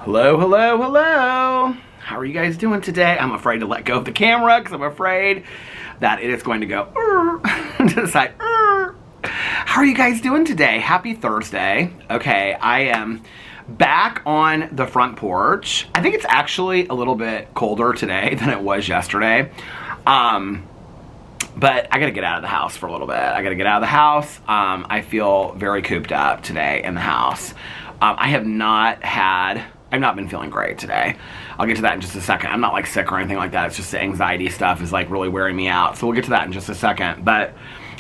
Hello, hello, hello. How are you guys doing today? I'm afraid to let go of the camera because I'm afraid that it is going to go to the side. How are you guys doing today? Happy Thursday. Okay, I am back on the front porch. I think it's actually a little bit colder today than it was yesterday. But I gotta get out of the house for a little bit. I gotta get out of the house. I feel very cooped up today in the house. I've not been feeling great today. I'll get to that in just a second. I'm not like sick or anything like that. It's just the anxiety stuff is like really wearing me out. So we'll get to that in just a second. But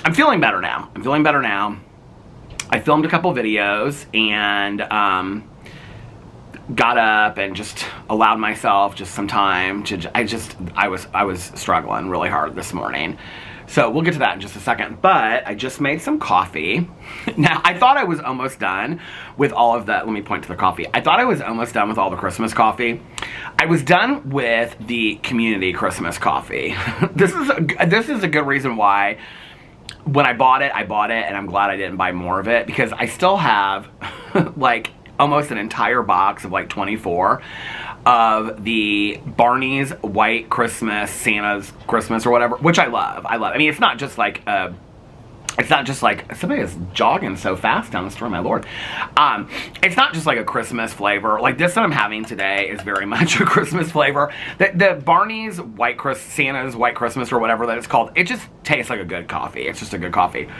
I'm feeling better now. I filmed a couple videos and got up and just allowed myself just some time to, I was struggling really hard this morning. So we'll get to that in just a second, but I just made some coffee. Now, I thought I was almost done with all of that. Let me point to the coffee. I thought I was almost done with all the Christmas coffee. I was done with the community Christmas coffee. This is a good reason why when I bought it, and I'm glad I didn't buy more of it because I still have like almost an entire box of like 24 of the Barney's White Christmas, Santa's Christmas or whatever, which I love. I mean, it's not just like somebody is jogging so fast down the street, my lord. It's not just like a Christmas flavor. Like this that I'm having today is very much a Christmas flavor. The Barney's Santa's White Christmas or whatever that it's called, it just tastes like a good coffee. It's just a good coffee.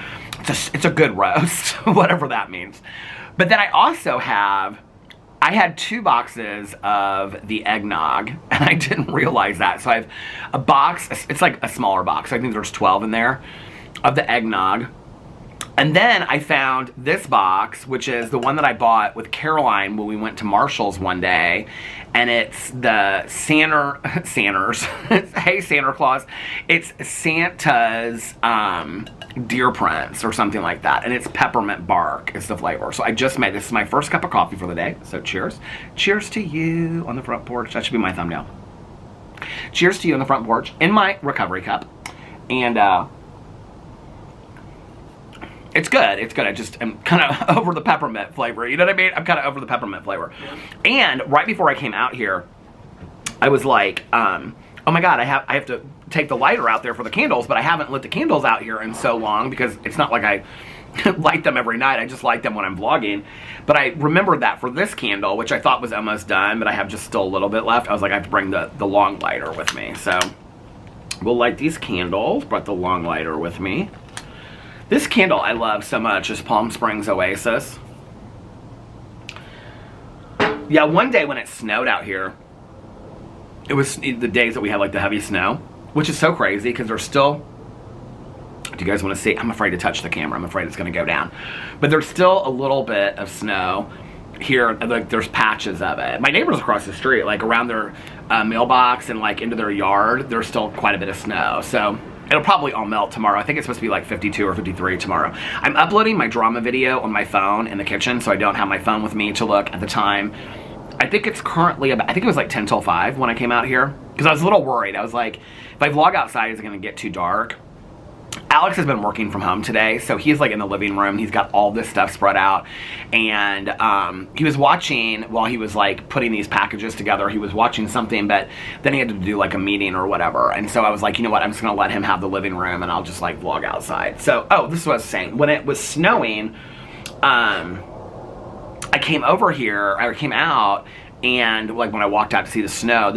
It's a good roast, whatever that means. But then I had 2 boxes of the eggnog, and I didn't realize that. So I have a box, it's like a smaller box. I think there's 12 in there of the eggnog. And then I found this box, which is the one that I bought with Caroline when we went to Marshall's one day. And it's the Santa's, hey Santa Claus, it's Santa's deer prints or something like that. And it's peppermint bark is the flavor. So I just made, this is my first cup of coffee for the day. So cheers. Cheers to you on the front porch. That should be my thumbnail. Cheers to you on the front porch in my recovery cup. And it's good. It's good. I just am kind of over the peppermint flavor. You know what I mean? I'm kind of over the peppermint flavor. And right before I came out here, I was like, oh my God, I have to take the lighter out there for the candles, but I haven't lit the candles out here in so long because it's not like I light them every night. I just light them when I'm vlogging. But I remembered that for this candle, which I thought was almost done, but I have just still a little bit left. I was like, I have to bring the long lighter with me. So we'll light these candles. Brought the long lighter with me. This candle I love so much is Palm Springs Oasis. Yeah, one day when it snowed out here, it was the days that we had like the heavy snow, which is so crazy because there's still, do you guys want to see? I'm afraid to touch the camera. I'm afraid it's going to go down. But there's still a little bit of snow here. Like there's patches of it. My neighbors across the street, like around their mailbox and like into their yard, there's still quite a bit of snow. So it'll probably all melt tomorrow. I think it's supposed to be like 52 or 53 tomorrow. I'm uploading my drama video on my phone in the kitchen, so I don't have my phone with me to look at the time. I think it's currently about, I think it was like 10 till 5 when I came out here. Because I was a little worried. I was like, if I vlog outside, is it going to get too dark? Alex has been working from home today, so he's like in the living room. He's got all this stuff spread out. And he was watching, while he was like putting these packages together, he was watching something, but then he had to do like a meeting or whatever. And so I was like, you know what, I'm just going to let him have the living room and I'll just like vlog outside. So, oh, this is what I was saying. When it was snowing, I came over here, I came out, and like when I walked out to see the snow,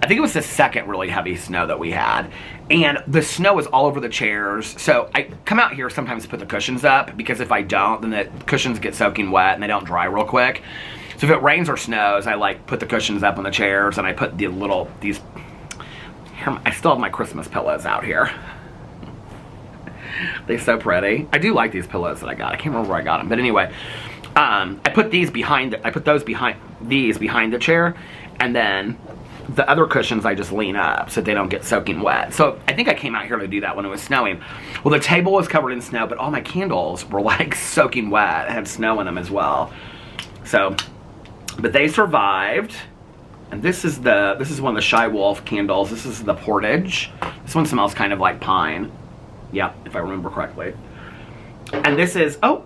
I think it was the second really heavy snow that we had. And the snow was all over the chairs. So I come out here sometimes to put the cushions up because if I don't, then the cushions get soaking wet and they don't dry real quick. So if it rains or snows, I like put the cushions up on the chairs and I put these, I still have my Christmas pillows out here. They're so pretty. I do like these pillows that I got. I can't remember where I got them. But anyway, I put these behind, these behind the chair, and then the other cushions I just lean up so they don't get soaking wet. So I think I came out here to do that when it was snowing. Well, the table was covered in snow, but all my candles were like soaking wet. It had snow in them as well. So, but they survived. And this is one of the Shy Wolf candles. This is the Portage. This one smells kind of like pine. Yeah, if I remember correctly. And this is, oh,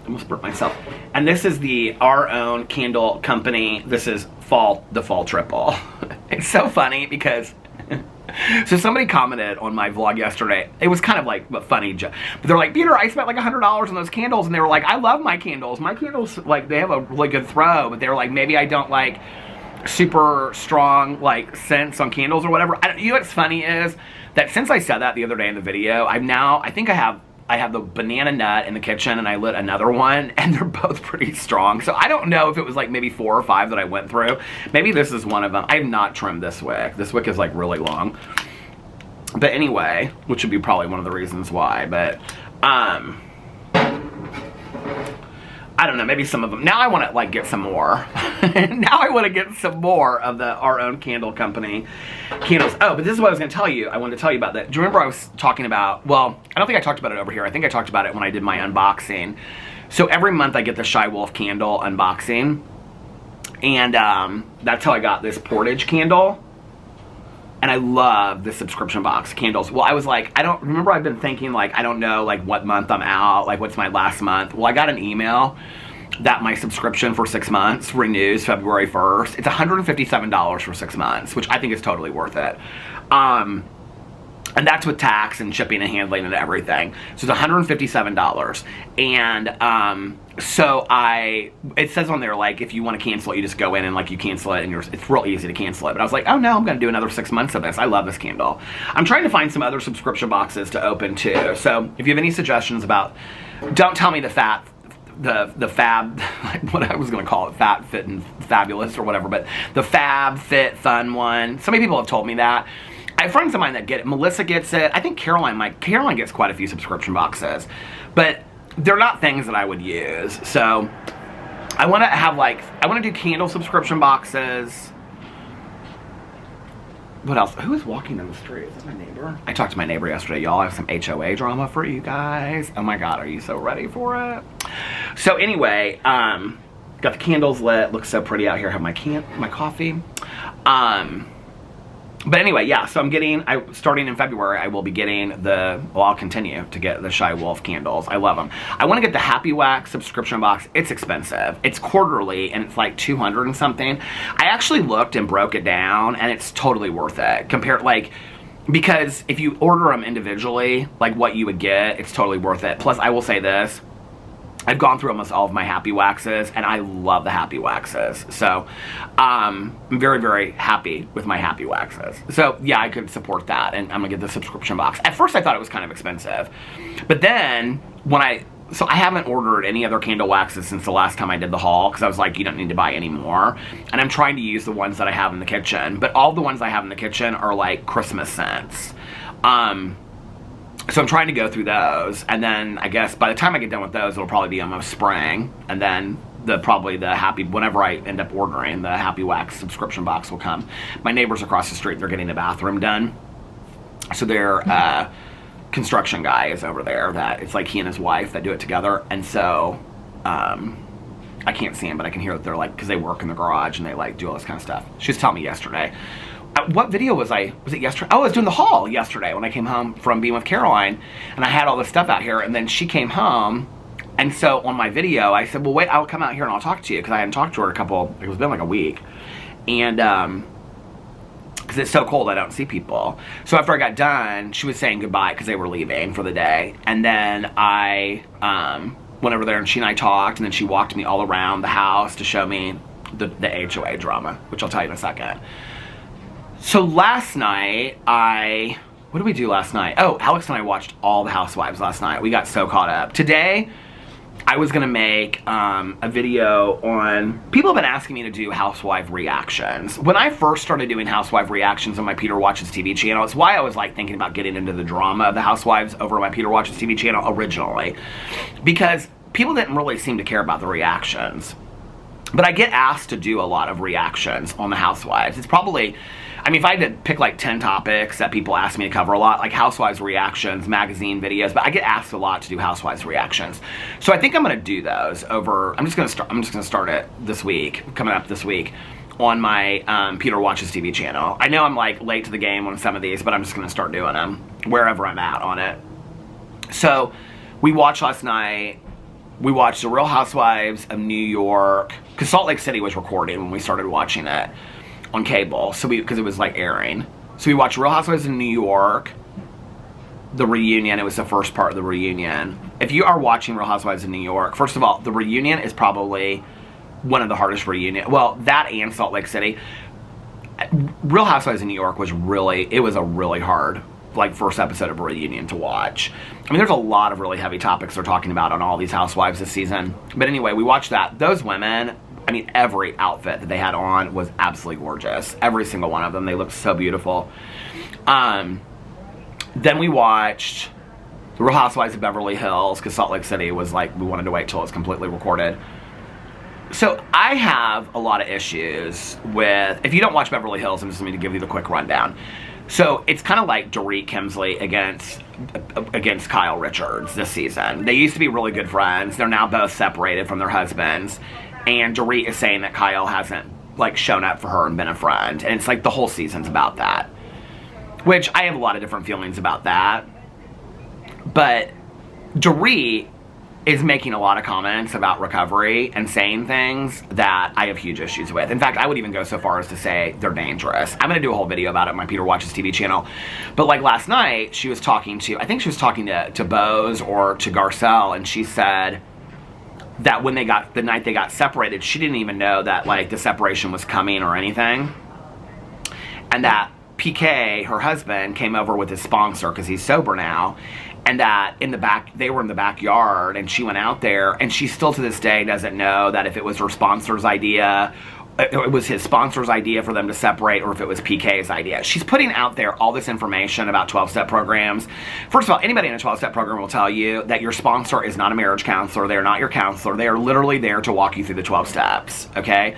almost burnt myself. And this is our own candle company. This is the fall triple. It's so funny because so somebody commented on my vlog yesterday. It was kind of like a funny joke. But they're like, Peter, I spent like $100 on those candles. And they were like, I love my candles. My candles, like, they have a really good throw. But they were like, maybe I don't like super strong, like, scents on candles or whatever. You know what's funny is that since I said that the other day in the video, I think I have the banana nut in the kitchen, and I lit another one, and they're both pretty strong. So I don't know if it was like maybe 4 or 5 that I went through. Maybe this is one of them. I have not trimmed this wick. This wick is like really long. But anyway, which would be probably one of the reasons why. But I don't know, maybe some of them. Now I want to like get some more. Now I want to get some more of our own candle company candles. Oh, but this is what I was going to tell you. I wanted to tell you about that. Do you remember I was talking about, well, I don't think I talked about it over here. I think I talked about it when I did my unboxing. So every month I get the Shy Wolf candle unboxing. And that's how I got this Portage candle. And I love the subscription box candles. Well, I was like, I've been thinking like, I don't know like what month I'm out, like what's my last month. Well, I got an email that my subscription for 6 months renews February 1st. It's $157 for 6 months, which I think is totally worth it. And that's with tax and shipping and handling and everything. So it's $157. And so it says on there, like, if you want to cancel it, you just go in and like you cancel it, and it's real easy to cancel it. But I was like, oh no, I'm going to do another 6 months of this. I love this candle. I'm trying to find some other subscription boxes to open too. So if you have any suggestions about, don't tell me the fab, like what I was going to call it, fat, fit, and fabulous or whatever, but the fab, fit, fun one. So many people have told me that. I have friends of mine that get it. Melissa gets it. I think Caroline gets quite a few subscription boxes, but they're not things that I would use. So I want to do candle subscription boxes. What else? Who is walking in the street? Is that my neighbor? I talked to my neighbor yesterday, y'all. I have some HOA drama for you guys. Oh my God, are you so ready for it? So anyway, got the candles lit. Looks so pretty out here. I have my coffee. But anyway, yeah, so starting in February, I will be getting I'll continue to get the Shy Wolf candles. I love them. I want to get the Happy Wax subscription box. It's expensive. It's quarterly, and it's like 200 and something. I actually looked and broke it down, and it's totally worth it. Because if you order them individually, like what you would get, it's totally worth it. Plus, I will say this. I've gone through almost all of my Happy Waxes, and I love the Happy Waxes. So, I'm very, very happy with my Happy Waxes. So, yeah, I could support that, and I'm going to get the subscription box. At first, I thought it was kind of expensive. But then, so I haven't ordered any other candle waxes since the last time I did the haul, because I was like, you don't need to buy any more. And I'm trying to use the ones that I have in the kitchen. But all the ones I have in the kitchen are, like, Christmas scents. So I'm trying to go through those, and then I guess by the time I get done with those, it'll probably be almost spring, and then whenever I end up ordering, the Happy Wax subscription box will come. My neighbors across the street, they're getting the bathroom done, so their construction guy is over there. That it's like he and his wife that do it together, and so I can't see him, but I can hear that they're like, because they work in the garage and they like do all this kind of stuff. She was telling me yesterday. What video was it yesterday? Oh, I was doing the haul yesterday when I came home from being with Caroline, and I had all this stuff out here, and then she came home, and so on my video, I said, well, wait, I'll come out here and I'll talk to you, because I hadn't talked to her it was been like a week, and, because it's so cold I don't see people. So after I got done, she was saying goodbye, because they were leaving for the day, and then I, went over there, and she and I talked, and then she walked me all around the house to show me the HOA drama, which I'll tell you in a second. So last night, what did we do last night? Oh, Alex and I watched all the Housewives last night. We got so caught up. Today, I was gonna make a video on, people have been asking me to do housewife reactions. When I first started doing housewife reactions on my Peter Watches TV channel, it's why I was like thinking about getting into the drama of the Housewives over my Peter Watches TV channel originally. Because people didn't really seem to care about the reactions. But I get asked to do a lot of reactions on the Housewives. It's probably, I mean, if I had to pick like 10 topics that people ask me to cover a lot, like Housewives reactions, magazine videos, but I get asked a lot to do Housewives reactions. So I think I'm going to do those I'm just going to start it this week, coming up this week, on my Peter Watches TV channel. I know I'm like late to the game on some of these, but I'm just going to start doing them wherever I'm at on it. So we watched last night We watched The Real Housewives of New York, because Salt Lake City was recording when we started watching it on cable, so because it was like airing. So we watched Real Housewives in New York, the reunion. It was the first part of the reunion. If you are watching Real Housewives in New York, first of all, the reunion is probably one of the hardest reunions. Well, that and Salt Lake City. Real Housewives in New York was it was a really hard, like, first episode of a reunion to watch. I mean, there's a lot of really heavy topics they're talking about on all these housewives this season. But anyway, we watched that. Those women, I mean, every outfit that they had on was absolutely gorgeous. Every single one of them. They looked so beautiful. Then we watched The Real Housewives of Beverly Hills, because Salt Lake City was like, we wanted to wait till it was completely recorded. So I have a lot of issues with, if you don't watch Beverly Hills, I'm just going to give you the quick rundown. So it's kind of like Dorit Kemsley against Kyle Richards this season. They used to be really good friends. They're now both separated from their husbands. And Dorit is saying that Kyle hasn't, like, shown up for her and been a friend. And it's like the whole season's about that. Which I have a lot of different feelings about that. But Dorit is making a lot of comments about recovery and saying things that I have huge issues with. In fact, I would even go so far as to say they're dangerous. I'm going to do a whole video about it on my Peter Watches TV channel. But like last night, she was talking to, I think she was talking to Bose or to Garcelle, and she said that when the night they got separated, she didn't even know that, like, the separation was coming or anything. And that PK, her husband, came over with his sponsor, because he's sober now, and that they were in the backyard, and she went out there, and she still to this day doesn't know that if it was her sponsor's idea, it was his sponsor's idea for them to separate, or if it was PK's idea. She's putting out there all this information about 12-step programs. First of all, anybody in a 12-step program will tell you that your sponsor is not a marriage counselor. They are not your counselor. They are literally there to walk you through the 12 steps, okay?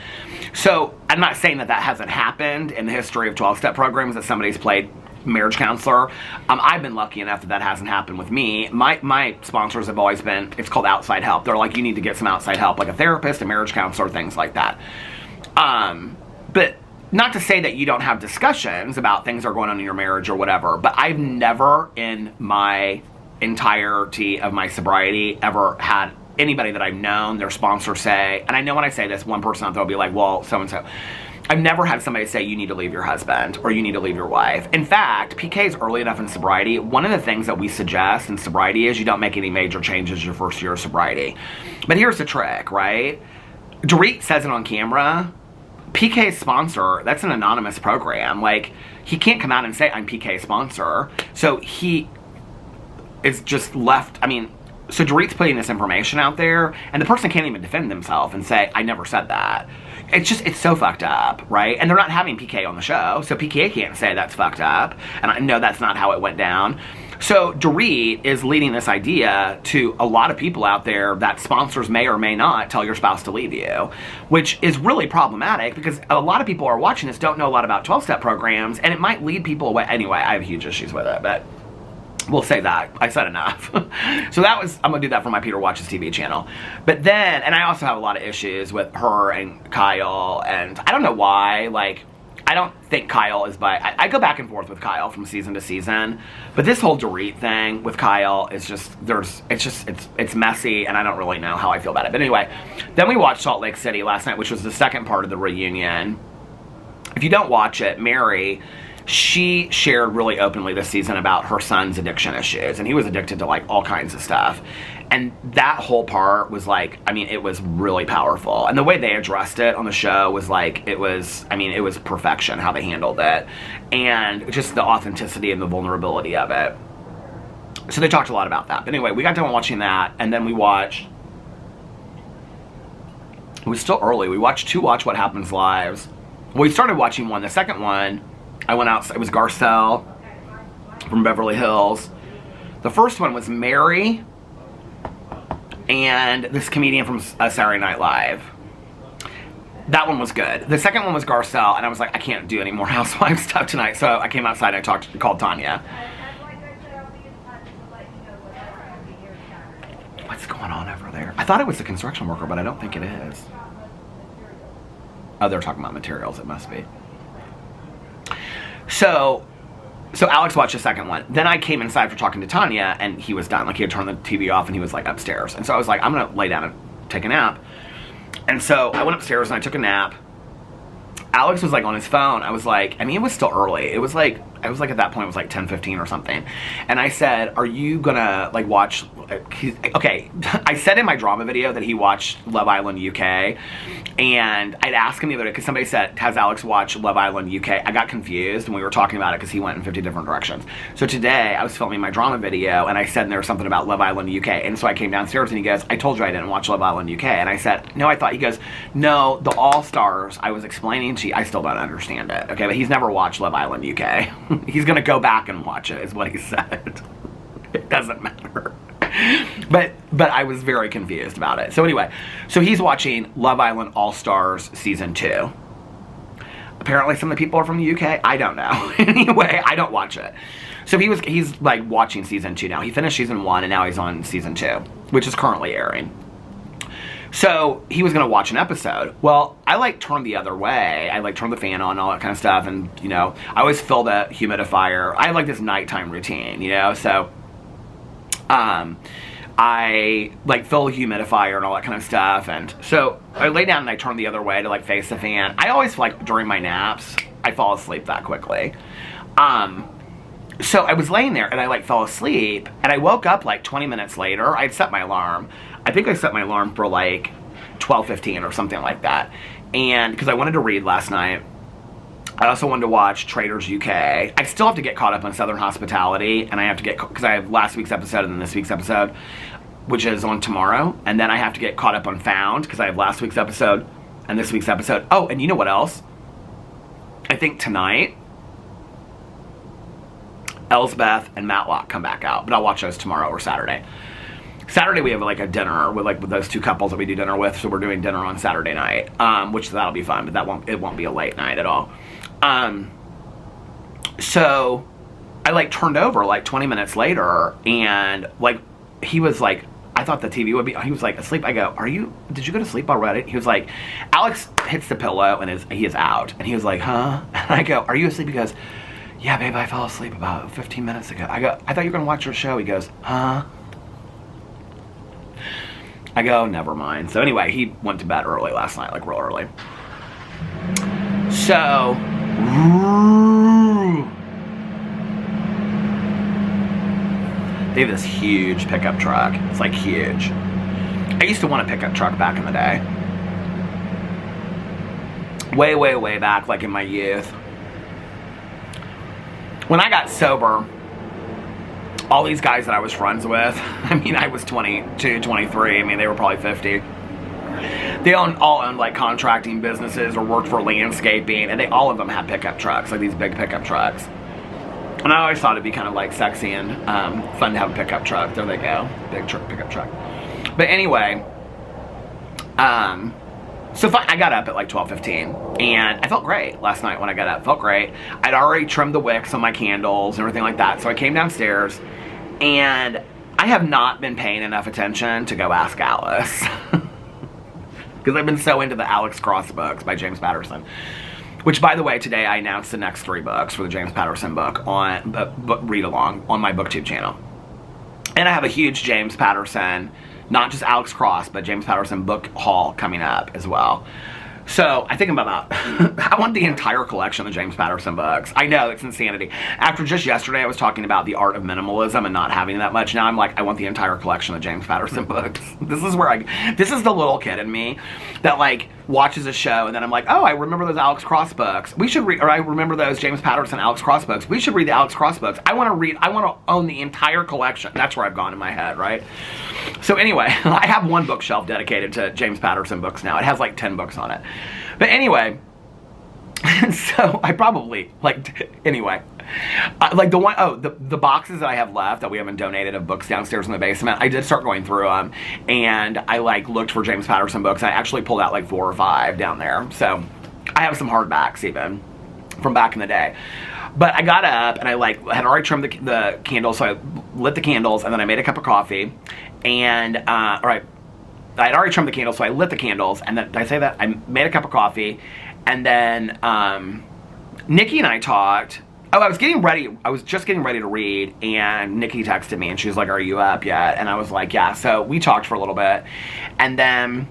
So I'm not saying that hasn't happened in the history of 12-step programs, that somebody's played marriage counselor. I've been lucky enough that hasn't happened with me. My sponsors have always been, it's called outside help. They're like, you need to get some outside help, like a therapist, a marriage counselor, things like that. But not to say that you don't have discussions about things that are going on in your marriage or whatever, but I've never in my entirety of my sobriety ever had anybody that I've known, their sponsor say, and I know when I say this, one person out there will be like, well, so-and-so. I've never had somebody say, you need to leave your husband or you need to leave your wife. In fact, PK is early enough in sobriety. One of the things that we suggest in sobriety is you don't make any major changes your first year of sobriety. But here's the trick, right? Dorit says it on camera. PK's sponsor, that's an anonymous program. Like, he can't come out and say, I'm PK's sponsor. So he is just left, I mean, so Dorit's putting this information out there, and the person can't even defend themselves and say, I never said that. It's so fucked up, right? And they're not having PK on the show, so PK can't say that's fucked up. And I know that's not how it went down. So Dorit is leading this idea to a lot of people out there that sponsors may or may not tell your spouse to leave you, which is really problematic because a lot of people who are watching this don't know a lot about 12-step programs, and it might lead people away. Anyway, I have huge issues with it, but we'll say that. I said enough. So I'm going to do that for my Peter Watches TV channel. But then, and I also have a lot of issues with her and Kyle, and I don't know why, like, I don't think Kyle is I go back and forth with Kyle from season to season, but this whole Dorit thing with Kyle is just, it's messy, and I don't really know how I feel about it. But anyway, then we watched Salt Lake City last night, which was the second part of the reunion. If you don't watch it, Mary, she shared really openly this season about her son's addiction issues, and he was addicted to, like, all kinds of stuff. And that whole part was, like, I mean, it was really powerful. And the way they addressed it on the show was, like, it was perfection, how they handled it. And just the authenticity and the vulnerability of it. So they talked a lot about that. But anyway, we got done watching that, and then we watched, it was still early, we watched 2 Watch What Happens Lives. Well, we started watching one. The second one, I went out, it was Garcelle from Beverly Hills. The first one was Mary and this comedian from Saturday Night Live. That one was good. The second one was Garcelle, and I was like, I can't do any more housewife stuff tonight, so I came outside and I called Tanya. What's going on over there? I thought it was the construction worker, but I don't think it is. Oh, they're talking about materials, it must be. So, So Alex watched the second one. Then I came inside for talking to Tanya, and he was done. Like, he had turned the TV off, and he was, like, upstairs. And so I was like, I'm going to lay down and take a nap. And so I went upstairs, and I took a nap. Alex was, like, on his phone. I was like, I mean, it was still early. It was, like, I was, like, at that point, it was, like, 10:15 or something. And I said, are you going to, like, watch... Okay, I said in my drama video that he watched Love Island UK. And I'd asked him the other day, because somebody said, has Alex watched Love Island UK? I got confused, and we were talking about it because he went in 50 different directions. So today, I was filming my drama video, and I said in there something about Love Island UK. And so I came downstairs, and he goes, I told you I didn't watch Love Island UK. And I said, no, I thought... He goes, no, the All-Stars, I was explaining to you, I still don't understand it. Okay, but he's never watched Love Island UK. He's going to go back and watch it, is what he said. It doesn't matter. But I was very confused about it. So anyway, so he's watching Love Island All-Stars Season 2. Apparently some of the people are from the UK. I don't know. Anyway, I don't watch it. So he's like watching Season 2 now. He finished Season 1 and now he's on Season 2, which is currently airing. So he was going to watch an episode. Well, I like turned the other way. I like turned the fan on, all that kind of stuff. And, you know, I always fill the humidifier. I have like this nighttime routine, you know, so I like fill the humidifier and all that kind of stuff. And so I lay down and I turn the other way to like face the fan. I always like during my naps, I fall asleep that quickly. So I was laying there and I like fell asleep and I woke up like 20 minutes later. I'd set my alarm. I think I set my alarm for like 12:15 or something like that. And because I wanted to read last night. I also wanted to watch Traders UK. I still have to get caught up on Southern Hospitality, and I have to get, because I have last week's episode and then this week's episode, which is on tomorrow, and then I have to get caught up on Found, because I have last week's episode and this week's episode. Oh, and you know what else? I think tonight, Elsbeth and Matlock come back out, but I'll watch those tomorrow or Saturday. Saturday we have like a dinner with those two couples that we do dinner with, so we're doing dinner on Saturday night, which that'll be fun, but it won't be a late night at all. So I like turned over like 20 minutes later and like he was like, I thought the TV would be, he was like asleep. I go, did you go to sleep already? He was like, Alex hits the pillow and he is out. And he was like, huh? And I go, are you asleep? He goes, yeah, babe, I fell asleep about 15 minutes ago. I go, I thought you were going to watch your show. He goes, huh? I go, never mind. So anyway, he went to bed early last night, like real early. So, they have this huge pickup truck. It's like huge. I used to want a pickup truck back in the day. Way, way, way back, like in my youth. When I got sober, all these guys that I was friends with, I mean, I was 22, 23, I mean, they were probably 50. They all owned like contracting businesses or worked for landscaping, and all of them had pickup trucks, like these big pickup trucks. And I always thought it'd be kind of like sexy and fun to have a pickup truck. There they go, pickup truck. But anyway, so I got up at like 12:15, and I felt great last night when I got up. Felt great. I'd already trimmed the wicks on my candles and everything like that. So I came downstairs, and I have not been paying enough attention to go ask Alice. Because I've been so into the Alex Cross books by James Patterson. Which, by the way, today I announced the next 3 books for the James Patterson book on read along on my BookTube channel. And I have a huge James Patterson, not just Alex Cross, but James Patterson book haul coming up as well. So I think about I want the entire collection of James Patterson books. I know, it's insanity. After just yesterday I was talking about the art of minimalism and not having that much. Now I'm like, I want the entire collection of James Patterson books. This is the little kid in me that like watches a show and then I'm like, oh, I remember those Alex Cross books. We should read, or I remember those James Patterson Alex Cross books. We should read the Alex Cross books. I want to own the entire collection. That's where I've gone in my head, right? So anyway, I have one bookshelf dedicated to James Patterson books now. It has like 10 books on it. But anyway, so I probably, like, anyway, like the boxes that I have left that we haven't donated of books downstairs in the basement, I did start going through them, and I, like, looked for James Patterson books. I actually pulled out, like, 4 or 5 down there. So I have some hardbacks, even, from back in the day. But I got up, and I, like, had already trimmed the candles, so I lit the candles, and then I made a cup of coffee, and, all right. I had already trimmed the candles, so I lit the candles, and then, did I say that? I made a cup of coffee, and then Nikki and I talked Oh, I was getting ready. I was just getting ready to read, and Nikki texted me, and she was like, "Are you up yet?" And I was like, "Yeah." So we talked for a little bit, and then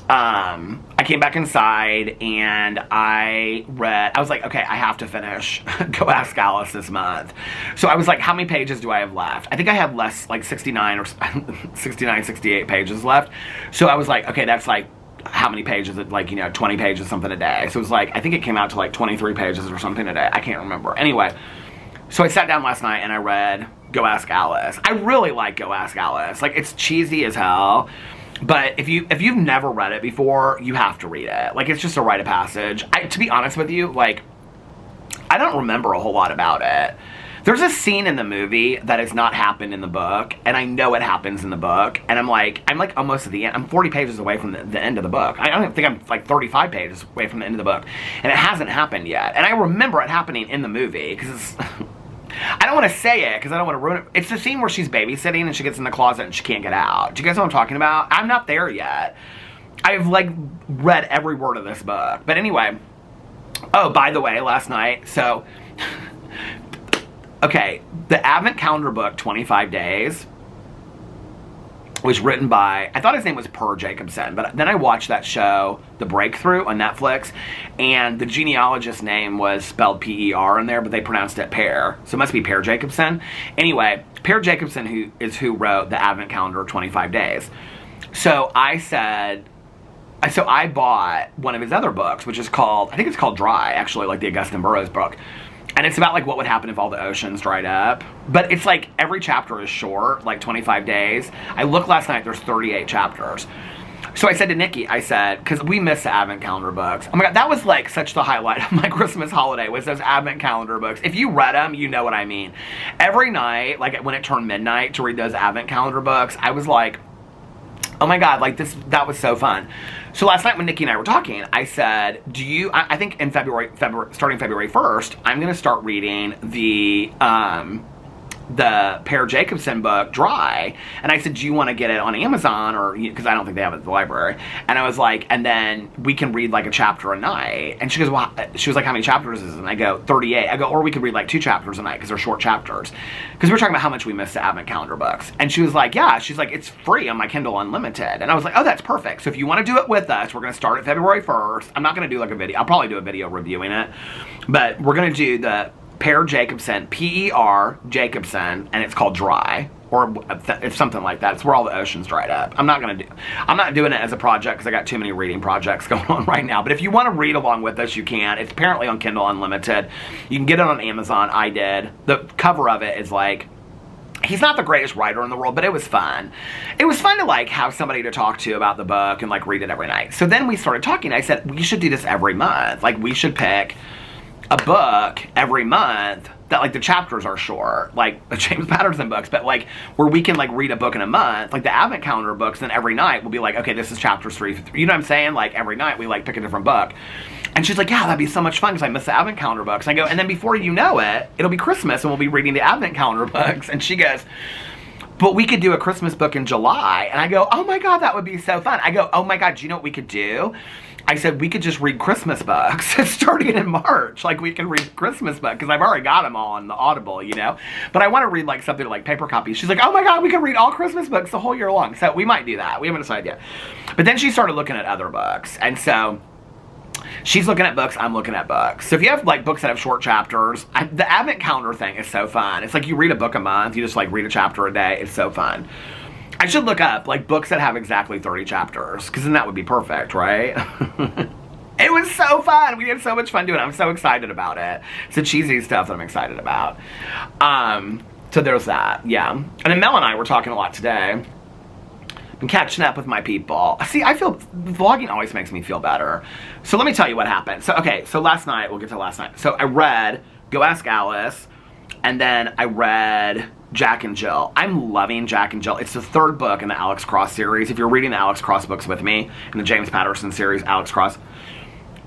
I came back inside, and I read. I was like, "Okay, I have to finish Go Ask Alice this month." So I was like, "How many pages do I have left?" I think I had less, like 69 or 69, 68 pages left. So I was like, "Okay, that's like." How many pages, like, 20 pages something a day. So it was like, I think it came out to like 23 pages or something a day. I can't remember. Anyway, so I sat down last night and I read Go Ask Alice. I really like Go Ask Alice. Like, it's cheesy as hell, but if you've never read it before, you have to read it. Like, it's just a rite of passage. To be honest with you, like, I don't remember a whole lot about it. There's a scene in the movie that has not happened in the book, and I know it happens in the book, and I'm like almost at the end. I'm 40 pages away from the end of the book. I don't think I'm like 35 pages away from the end of the book, and it hasn't happened yet. And I remember it happening in the movie, because it's... I don't want to say it, because I don't want to ruin it. It's the scene where she's babysitting, and she gets in the closet, and she can't get out. Do you guys know what I'm talking about? I'm not there yet. I've, like, read every word of this book. But anyway... Oh, by the way, last night, so... Okay, the Advent Calendar book, 25 Days, was written by, I thought his name was Per Jacobson, but then I watched that show, The Breakthrough, on Netflix, and the genealogist's name was spelled P-E-R in there, but they pronounced it Per, so it must be Per Jacobson. Anyway, Per Jacobson who wrote the Advent Calendar, 25 Days. So I bought one of his other books, which is called, I think it's called Dry, actually, like the Augustine Burroughs book. And it's about, like, what would happen if all the oceans dried up. But it's, like, every chapter is short, like 25 days. I looked last night, there's 38 chapters. So I said to Nikki, I said, because we miss the Advent Calendar books. Oh my God, that was, like, such the highlight of my Christmas holiday, was those Advent Calendar books. If you read them, you know what I mean. Every night, like, when it turned midnight to read those Advent Calendar books, I was like, oh my God, like, that was so fun. So last night when Nikki and I were talking, I said, I think in starting February 1st, I'm going to start reading the Per Jacobson book, Dry. And I said, do you want to get it on Amazon? Or, because I don't think they have it at the library. And I was like, and then we can read like a chapter a night. And she goes, well, she was like, how many chapters is it? And I go, 38. I go, or we could read like 2 chapters a night, because they're short chapters. Because we were talking about how much we miss the Advent Calendar books. And she was like, yeah, she's like, it's free on my Kindle Unlimited. And I was like, oh, that's perfect. So if you want to do it with us, we're going to start at February 1st. I'm not going to do like a video. I'll probably do a video reviewing it. But we're going to do the Per Jacobson, P-E-R Jacobson, and it's called Dry, or it's something like that. It's where all the oceans dried up. I'm not doing it as a project, because I got too many reading projects going on right now. But if you want to read along with us, you can. It's apparently on Kindle Unlimited. You can get it on Amazon. I did. The cover of it is like, he's not the greatest writer in the world, but it was fun. It was fun to like have somebody to talk to about the book and like read it every night. So then we started talking. I said, we should do this every month. Like, we should pick a book every month that like the chapters are short, like the James Patterson books, but like where we can like read a book in a month, like the Advent Calendar books. Then every night we'll be like, okay, this is chapters 3. You know what I'm saying? Like every night we like pick a different book. And she's like, yeah, that'd be so much fun, because I miss the Advent Calendar books. And I go, and then before you know it, it'll be Christmas and we'll be reading the Advent Calendar books. And she goes, but we could do a Christmas book in July. And I go, oh my God, that would be so fun. I go, oh my God, do you know what we could do? I said, we could just read Christmas books starting in March. Like, we can read Christmas books, because I've already got them all on the Audible, you know? But I want to read, like, something like paper copies. She's like, oh my God, we can read all Christmas books the whole year long. So we might do that. We haven't decided yet. But then she started looking at other books. And so she's looking at books, I'm looking at books. So if you have, like, books that have short chapters, the Advent Calendar thing is so fun. It's like you read a book a month. You just, like, read a chapter a day. It's so fun. I should look up, like, books that have exactly 30 chapters, because then that would be perfect, right? It was so fun. We had so much fun doing it. I'm so excited about it. It's the cheesy stuff that I'm excited about. So there's that, yeah. And then Mel and I were talking a lot today. Been catching up with my people. See, I feel, vlogging always makes me feel better. So let me tell you what happened. So, okay, so last night, we'll get to last night. So I read Go Ask Alice, and then I read Jack and Jill. I'm loving Jack and Jill. It's the 3rd book in the Alex Cross series. If you're reading the Alex Cross books with me, in the James Patterson series, Alex Cross,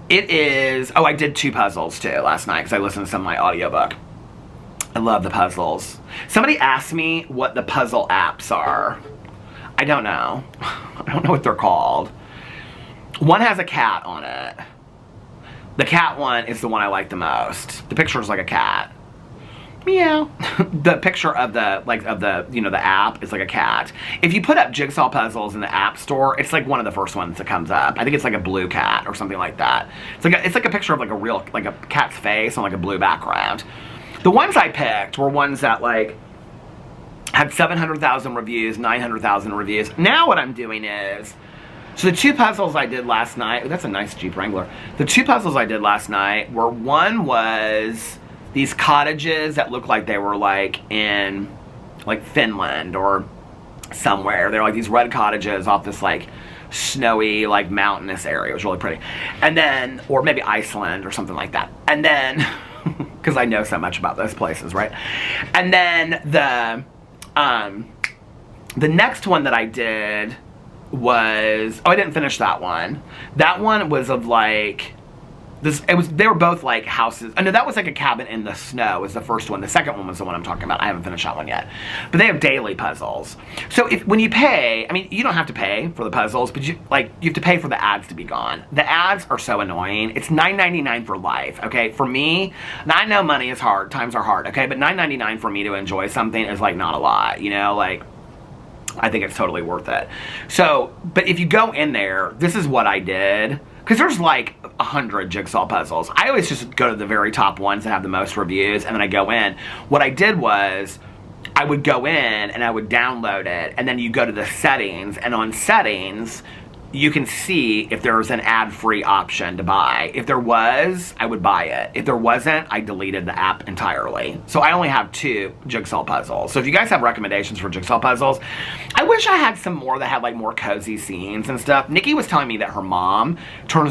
it is, oh, I did 2 puzzles too last night, because I listened to some of my audiobook. I love the puzzles. Somebody asked me what the puzzle apps are. I don't know. I don't know what they're called. One has a cat on it. The cat one is the one I like the most. The picture is like a cat. Meow. The picture of the, the app is like a cat. If you put up jigsaw puzzles in the app store, it's like one of the first ones that comes up. I think it's like a blue cat or something like that. It's like a picture of like a real, like a cat's face on like a blue background. The ones I picked were ones that like had 700,000 reviews, 900,000 reviews. Now what I'm doing is, so the two puzzles I did last night, that's a nice Jeep Wrangler. The two puzzles I did last night were, one was these cottages that look like they were like in like Finland or somewhere. They're like these red cottages off this like snowy, like mountainous area. It was really pretty. And then, or maybe Iceland or something like that. And then, because I know so much about those places, right? And then the next one that I did was, I didn't finish that one. That one was of like, they were both like houses. Oh no, that was like a cabin in the snow was the first one. The second one was the one I'm talking about. I haven't finished that one yet. But they have daily puzzles. So when you pay, I mean, you don't have to pay for the puzzles, but you have to pay for the ads to be gone. The ads are so annoying. It's $9.99 for life, okay? For me, now I know money is hard, times are hard, okay? But $9.99 for me to enjoy something is like not a lot, you know? Like, I think it's totally worth it. So, but if you go in there, this is what I did. Because there's like 100 jigsaw puzzles. I always just go to the very top ones that have the most reviews, and then I go in. What I did was, I would go in and I would download it, and then you go to the settings, and on settings, you can see if there's an ad-free option to buy. If there was, I would buy it. If there wasn't, I deleted the app entirely. So I only have 2 jigsaw puzzles. So if you guys have recommendations for jigsaw puzzles, I wish I had some more that had like more cozy scenes and stuff. Nikki was telling me that her mom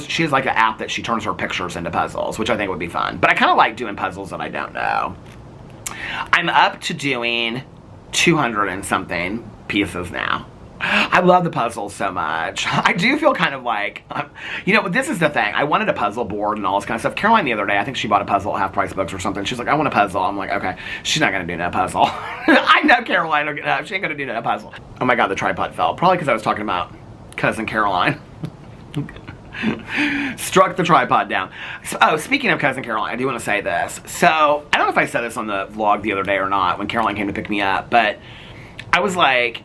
she has like an app that she turns her pictures into puzzles, which I think would be fun. But I kind of like doing puzzles that I don't know. I'm up to doing 200 and something pieces now. I love the puzzles so much. I do feel kind of like, you know, this is the thing. I wanted a puzzle board and all this kind of stuff. Caroline the other day, I think she bought a puzzle at Half Price Books or something. She's like, I want a puzzle. I'm like, okay. She's not going to do no puzzle. I know Caroline, she ain't going to do no puzzle. Oh my God, the tripod fell. Probably because I was talking about Cousin Caroline. Struck the tripod down. So, oh, speaking of Cousin Caroline, I do want to say this. So, I don't know if I said this on the vlog the other day or not when Caroline came to pick me up, but I was like,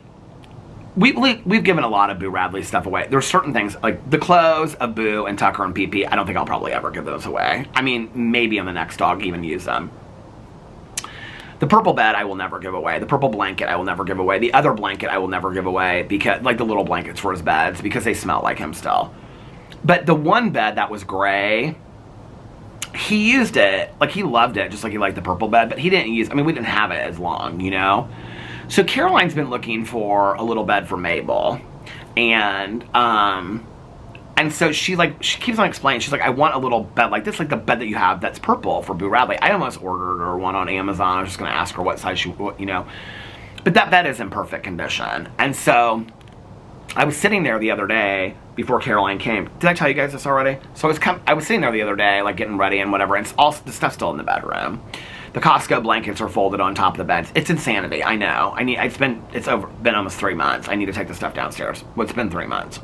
we've given a lot of Boo Radley stuff away. There's certain things, like the clothes of Boo and Tucker and PP, I don't think I'll probably ever give those away. I mean, maybe on the next dog even use them. The purple bed I will never give away. The purple blanket I will never give away. The other blanket I will never give away, because like the little blankets for his beds, because they smell like him still. But the one bed that was gray, he used it, like he loved it, just like he liked the purple bed, but he didn't use, I mean, we didn't have it as long, you know? So Caroline's been looking for a little bed for Mabel, and so she keeps on explaining, she's like, I want a little bed like this, like the bed that you have that's purple for Boo Radley. I almost ordered her one on Amazon. I was just going to ask her what size she, you know, but that bed is in perfect condition. And so I was sitting there the other day before Caroline came. Did I tell you guys this already? So I was sitting there the other day, like getting ready and whatever, and it's all the stuff's still in the bedroom. The Costco blankets are folded on top of the beds. It's insanity. I know. It's been almost 3 months. I need to take the stuff downstairs. Well, it's been 3 months.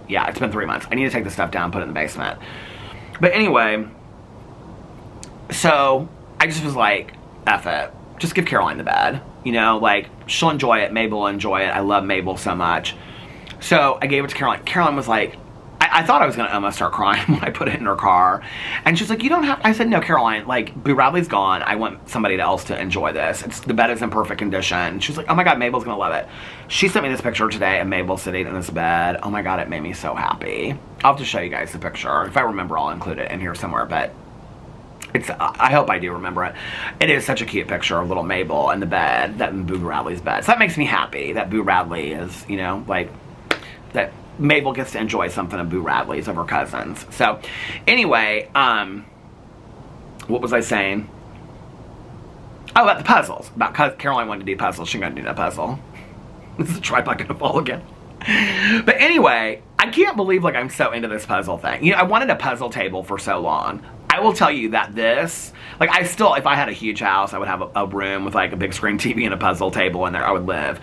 Yeah, it's been 3 months. I need to take the stuff down, put it in the basement. But anyway, so I just was like, F it. Just give Caroline the bed. You know, like, she'll enjoy it. Mabel will enjoy it. I love Mabel so much. So I gave it to Caroline. Caroline was like, I thought I was going to almost start crying when I put it in her car. And she's like, you don't have, I said, no, Caroline, like, Boo Radley's gone. I want somebody else to enjoy this. The bed is in perfect condition. She's like, oh my God, Mabel's going to love it. She sent me this picture today of Mabel sitting in this bed. Oh my God, it made me so happy. I'll have to show you guys the picture. If I remember, I'll include it in here somewhere, but I hope I do remember it. It is such a cute picture of little Mabel in the bed, that in Boo Radley's bed. So that makes me happy that Boo Radley is, you know, like, that Mabel gets to enjoy something of Boo Radley's of her cousins. So, anyway, what was I saying? Oh, about the puzzles. About Caroline wanted to do puzzles. She's going to do that puzzle. This is a tripod going to fall again. But anyway, I can't believe, like, I'm so into this puzzle thing. You know, I wanted a puzzle table for so long. I will tell you that this, like, I still, if I had a huge house, I would have a room with, like, a big screen TV and a puzzle table in there. I would live.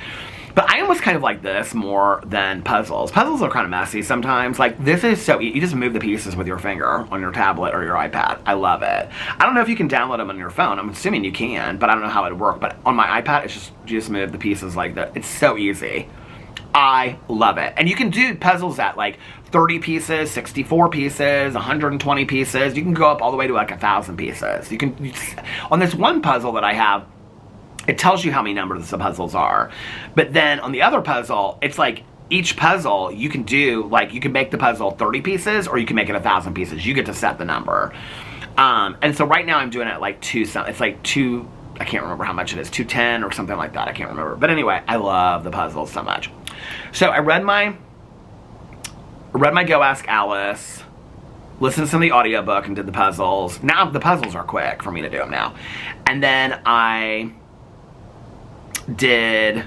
But I almost kind of like this more than puzzles. Puzzles are kind of messy sometimes. Like, this is so easy. You just move the pieces with your finger on your tablet or your iPad. I love it. I don't know if you can download them on your phone. I'm assuming you can, but I don't know how it would work. But on my iPad, it's just, you just move the pieces like that. It's so easy. I love it. And you can do puzzles at like 30 pieces, 64 pieces, 120 pieces. You can go up all the way to like 1,000 pieces. On this one puzzle that I have, it tells you how many numbers the puzzles are. But then on the other puzzle, it's like each puzzle you can do, like you can make the puzzle 30 pieces or you can make it 1,000 pieces. You get to set the number. And so right now I'm doing it like it's like two, I can't remember how much it is, 210 or something like that. I can't remember. But anyway, I love the puzzles so much. So I read my Go Ask Alice, listened to some of the audiobook and did the puzzles. Now the puzzles are quick for me to do them now. And then I did,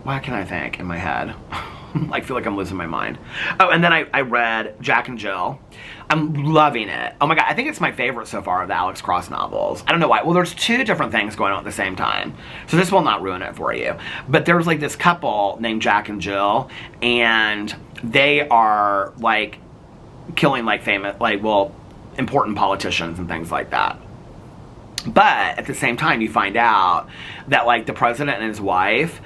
what can I think in my head? I feel like I'm losing my mind. Oh, and then I read Jack and Jill. I'm loving it. Oh my god, I think it's my favorite so far of the Alex Cross novels. I don't know why. Well, there's two different things going on at the same time. So this will not ruin it for you. But there's like this couple named Jack and Jill, and they are like killing like famous, like, well, important politicians and things like that. But at the same time, you find out that like the president and his wife,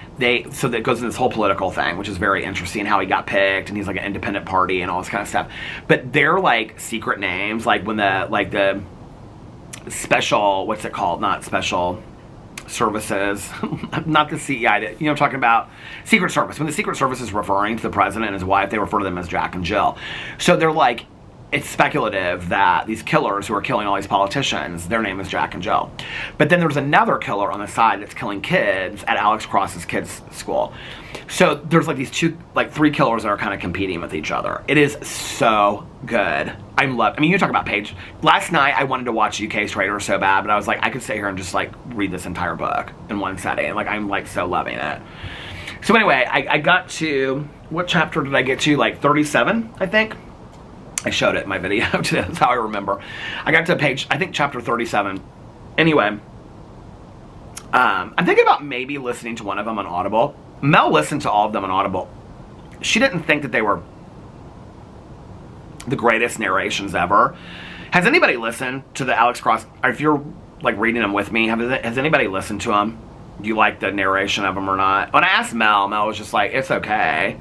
so that goes into this whole political thing, which is very interesting, how he got picked, and he's like an independent party and all this kind of stuff. But they're like secret names, like when the special, what's it called? Not special services, not the CEI, you know what I'm talking about? Secret Service. When the Secret Service is referring to the president and his wife, they refer to them as Jack and Jill. So they're like, it's speculative that these killers who are killing all these politicians, their name is Jack and Jill. But then there's another killer on the side that's killing kids at Alex Cross's kids' school. So there's like these three killers that are kind of competing with each other. It is so good. I mean, you talk about page. Last night I wanted to watch UK Trader so bad, but I was like, I could sit here and just like read this entire book in one setting. And like, I'm like so loving it. So anyway, I got to, what chapter did I get to? Like 37, I think. I showed it in my video today. That's how I remember. I got to page, I think chapter 37. Anyway, I'm thinking about maybe listening to one of them on Audible. Mel listened to all of them on Audible. She didn't think that they were the greatest narrations ever. Has anybody listened to the Alex Cross, or if you're like reading them with me, has anybody listened to them? Do you like the narration of them or not? When I asked Mel was just like, it's okay.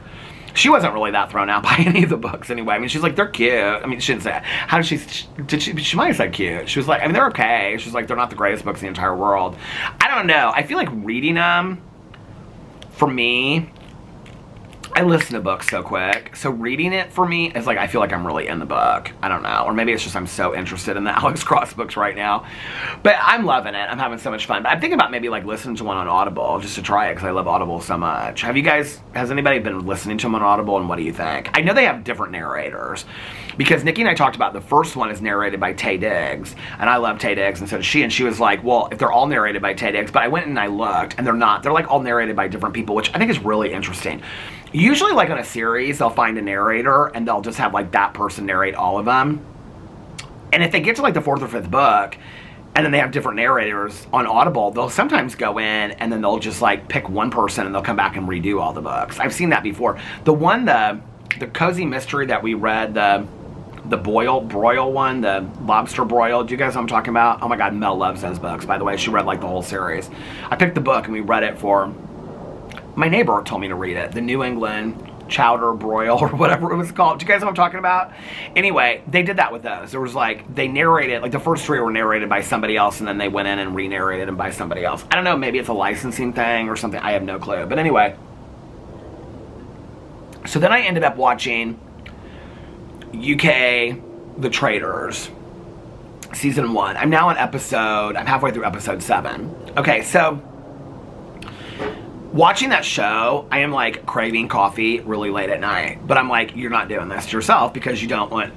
She wasn't really that thrown out by any of the books anyway. I mean, she's like, they're cute. I mean, she didn't say, she might have said cute. She was like, I mean, they're okay. She's like, they're not the greatest books in the entire world. I don't know. I feel like reading them, for me, I listen to books so quick. So reading it for me is like, I feel like I'm really in the book. I don't know. Or maybe it's just I'm so interested in the Alex Cross books right now. But I'm loving it. I'm having so much fun. But I'm thinking about maybe like listening to one on Audible just to try it because I love Audible so much. Has anybody been listening to them on Audible, and what do you think? I know they have different narrators because Nikki and I talked about the first one is narrated by Taye Diggs. And I love Taye Diggs, and so does she. And she was like, well, if they're all narrated by Taye Diggs, but I went and I looked and they're not. They're like all narrated by different people, which I think is really interesting. Usually, like on a series, they'll find a narrator and they'll just have like that person narrate all of them. And if they get to like the 4th or 5th book and then they have different narrators on Audible, they'll sometimes go in and then they'll just like pick one person and they'll come back and redo all the books. I've seen that before. The cozy mystery that we read, the broil one, the lobster broil. Do you guys know what I'm talking about? Oh my god, Mel loves those books, by the way. She read like the whole series. I picked the book and we read it for, my neighbor told me to read it. The New England Chowder Broil or whatever it was called. Do you guys know what I'm talking about? Anyway, they did that with those. There was like, they narrated, like the first 3 were narrated by somebody else and then they went in and re-narrated them by somebody else. I don't know, maybe it's a licensing thing or something. I have no clue. But anyway, so then I ended up watching UK The Traitors season 1. I'm now on I'm halfway through episode 7. Okay, so watching that show, I am like craving coffee really late at night. But I'm like, you're not doing this to yourself because you don't want,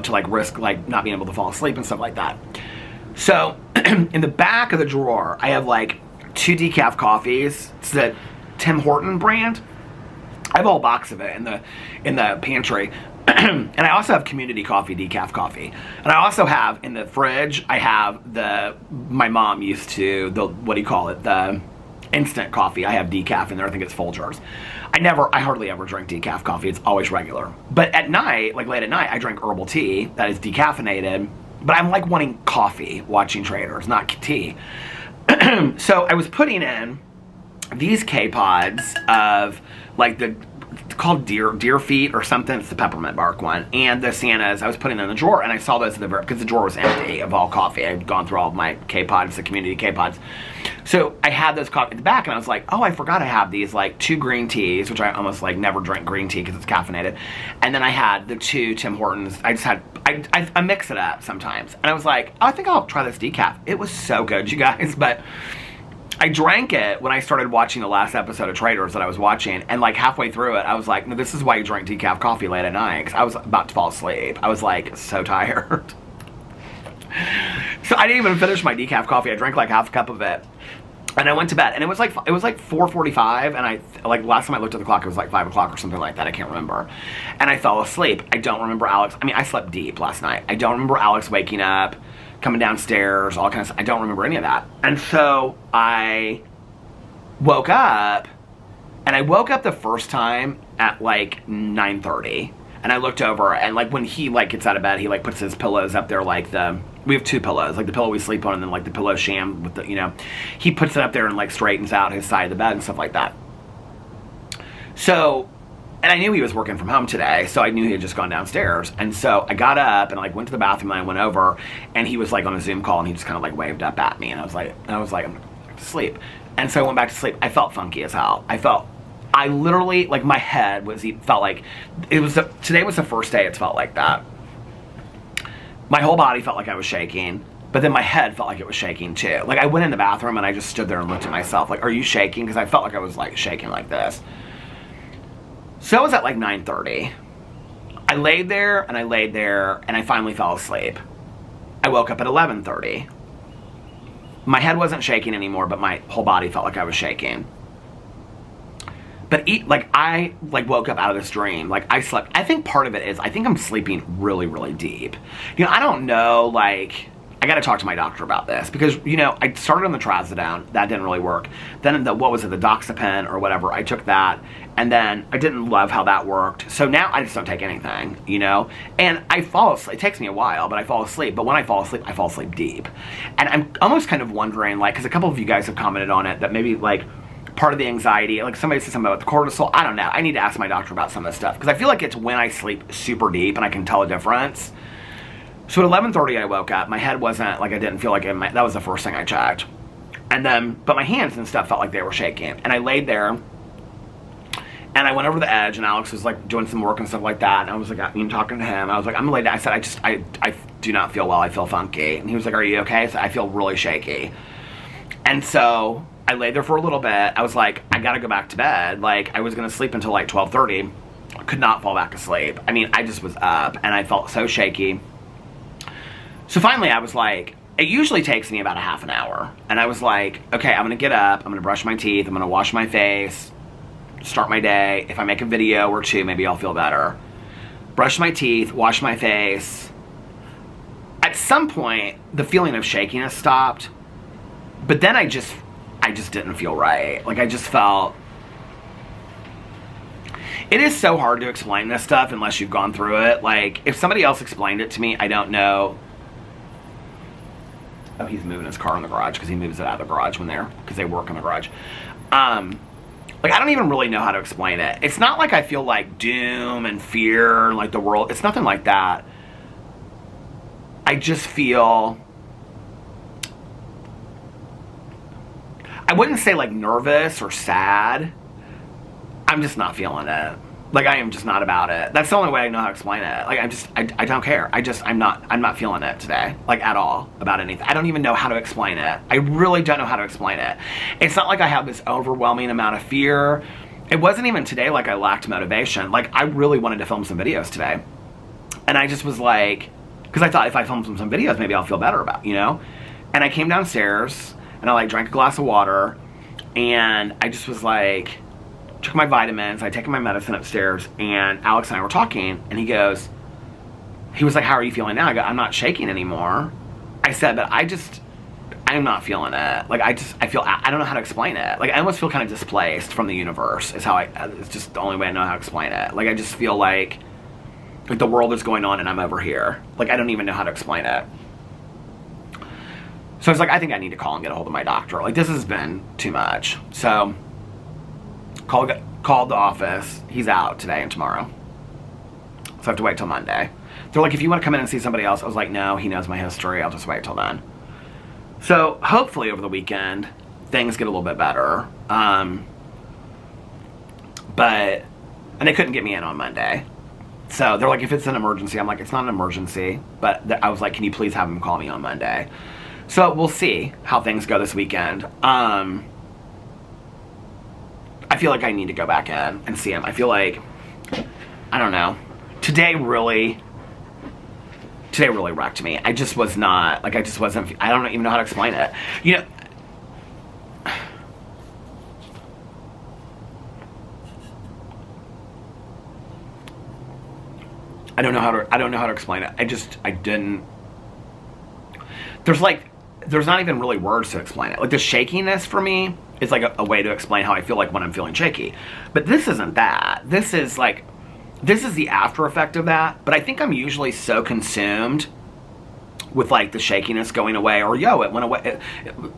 to like risk like not being able to fall asleep and stuff like that. So in the back of the drawer, I have like 2 decaf coffees. It's the Tim Horton brand. I have a whole box of it in the pantry. And I also have Community Coffee decaf coffee. And I also have in the fridge, I have my mom used to, what do you call it? instant coffee. I have decaf in there. I think it's Folgers. I hardly ever drink decaf coffee. It's always regular. But at night, like late at night, I drink herbal tea that is decaffeinated. But I'm like wanting coffee watching Traders, not tea. So I was putting in these K-pods of like it's called deer feet or something. It's the peppermint bark one. And the Santas, I was putting in the drawer, and I saw those because the drawer was empty of all coffee. I had gone through all of my K-pods, the community K-pods. So I had those coffee at the back, and I was like, oh, I forgot I have these like 2 green teas, which I almost like never drink green tea because it's caffeinated. And then I had the 2 Tim Hortons. I mix it up sometimes. And I was like, oh, I think I'll try this decaf. It was so good, you guys, but I drank it when I started watching the last episode of Traders that I was watching, and like halfway through it, I was like, no, this is why you drink decaf coffee late at night, because I was about to fall asleep. I was like, so tired. So I didn't even finish my decaf coffee. I drank like half a cup of it, and I went to bed, and it was like 4:45, and last time I looked at the clock, it was like 5 o'clock or something like that. I can't remember. And I fell asleep. I don't remember Alex. I mean, I slept deep last night. I don't remember Alex waking up, coming downstairs, all kinds of stuff. I don't remember any of that. And so I woke up, and I woke up the first time at like 9:30. And I looked over, and like when he like gets out of bed, he like puts his pillows up there, like we have 2 pillows, like the pillow we sleep on and then like the pillow sham with the, you know, he puts it up there and like straightens out his side of the bed and stuff like that. So, and I knew he was working from home today, so I knew he had just gone downstairs. And so I got up and like went to the bathroom, and I went over, and he was like on a Zoom call, and he just kind of like waved up at me, and I was like, I'm going back to sleep. And so I went back to sleep. I felt funky as hell. I literally, like my head felt like, today was the first day it's felt like that. My whole body felt like I was shaking, but then my head felt like it was shaking too. Like I went in the bathroom and I just stood there and looked at myself like, are you shaking? Because I felt like I was like shaking like this. So it was at like 9:30. I laid there and I finally fell asleep. I woke up at 11:30. My head wasn't shaking anymore, but my whole body felt like I was shaking. But I woke up out of this dream. Like I slept. I think part of it is I think I'm sleeping really, really deep. You know, I don't know, like, I got to talk to my doctor about this because, you know, I started on the trazodone. That didn't really work. Then the doxapen or whatever, I took that. And then I didn't love how that worked. So now I just don't take anything, you know? And I fall asleep. It takes me a while, but I fall asleep. But when I fall asleep deep. And I'm almost kind of wondering, like, because a couple of you guys have commented on it, that maybe, like, part of the anxiety, like somebody said something about the cortisol. I don't know. I need to ask my doctor about some of this stuff because I feel like it's when I sleep super deep and I can tell a difference. So at 11:30 I woke up. My head wasn't, like I didn't feel like that was the first thing I checked. And then, but my hands and stuff felt like they were shaking. And I laid there and I went over the edge, and Alex was like doing some work and stuff like that. And I was like, talking to him. I was like, I'm laid down. I said, I do not feel well. I feel funky. And he was like, are you okay? I said, I feel really shaky. And so I laid there for a little bit. I was like, I gotta go back to bed. Like, I was gonna sleep until like 12:30. I could not fall back asleep. I mean, I just was up, and I felt so shaky. So finally, I was like, it usually takes me about a half an hour. And I was like, okay, I'm gonna get up. I'm gonna brush my teeth. I'm gonna wash my face. Start my day. If I make a video or 2, maybe I'll feel better. Brush my teeth. Wash my face. At some point, the feeling of shakiness stopped. But then I just didn't feel right. Like, I just felt... It is so hard to explain this stuff unless you've gone through it. Like, if somebody else explained it to me, I don't know. Oh, he's moving his car in the garage because he moves it out of the garage because they work in the garage. Like, I don't even really know how to explain it. It's not like I feel like doom and fear and like the world. It's nothing like that. I just feel... I wouldn't say like nervous or sad. I'm just not feeling it. Like, I am just not about it. That's the only way I know how to explain it. Like, I don't care. I'm not feeling it today. Like, at all about anything. I don't even know how to explain it. I really don't know how to explain it. It's not like I have this overwhelming amount of fear. It wasn't even today like I lacked motivation. Like, I really wanted to film some videos today. And I just was like, because I thought if I film some videos, maybe I'll feel better about, you know? And I came downstairs, and I like drank a glass of water, and I just was like, took my vitamins, I'd taken my medicine upstairs, and Alex and I were talking, and he was like, how are you feeling now? I go, I'm not shaking anymore. I said, but I I'm not feeling it. Like, I don't know how to explain it. Like, I almost feel kind of displaced from the universe is how it's just the only way I know how to explain it. Like, I just feel like the world is going on and I'm over here. Like, I don't even know how to explain it. So I was like, I think I need to call and get a hold of my doctor. Like, this has been too much. So, called the office. He's out today and tomorrow. So I have to wait till Monday. They're like, if you want to come in and see somebody else, I was like, no, he knows my history. I'll just wait till then. So, hopefully over the weekend, things get a little bit better. And they couldn't get me in on Monday. So, they're like, if it's an emergency, I'm like, it's not an emergency. But I was like, can you please have them call me on Monday? So, we'll see how things go this weekend. I feel like I need to go back in and see him. I feel like, I don't know. Today really wrecked me. I just was not, like, I just wasn't, I don't even know how to explain it. You know, I don't know how to explain it. I didn't, there's not even really words to explain it. Like, the shakiness for me is like a way to explain how I feel like when I'm feeling shaky. But this isn't that. This is the after effect of that. But I think I'm usually so consumed with, like, the shakiness going away, or it went away.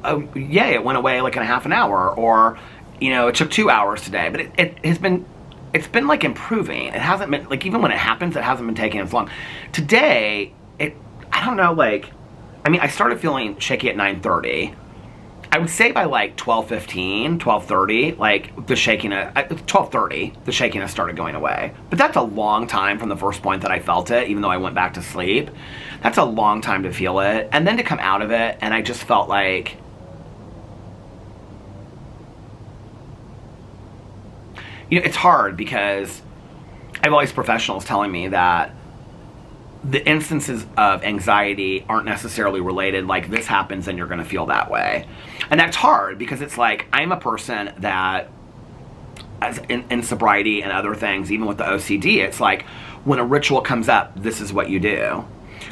It went away like in a half an hour, or, you know, it took 2 hours today. But it's been like improving. It hasn't been, like, even when it happens, it hasn't been taking as long. Today, I don't know, like, I mean, I started feeling shaky at 9:30. I would say by like 12:15, 12:30, like, the shakiness, 12:30, the shakiness started going away. But that's a long time from the first point that I felt it, even though I went back to sleep. That's a long time to feel it. And then to come out of it, and I just felt like, you know, it's hard because I have all these professionals telling me that the instances of anxiety aren't necessarily related, like, this happens and you're going to feel that way. And that's hard because it's like, I'm a person that, as in sobriety and other things, even with the OCD, it's like, when a ritual comes up, this is what you do,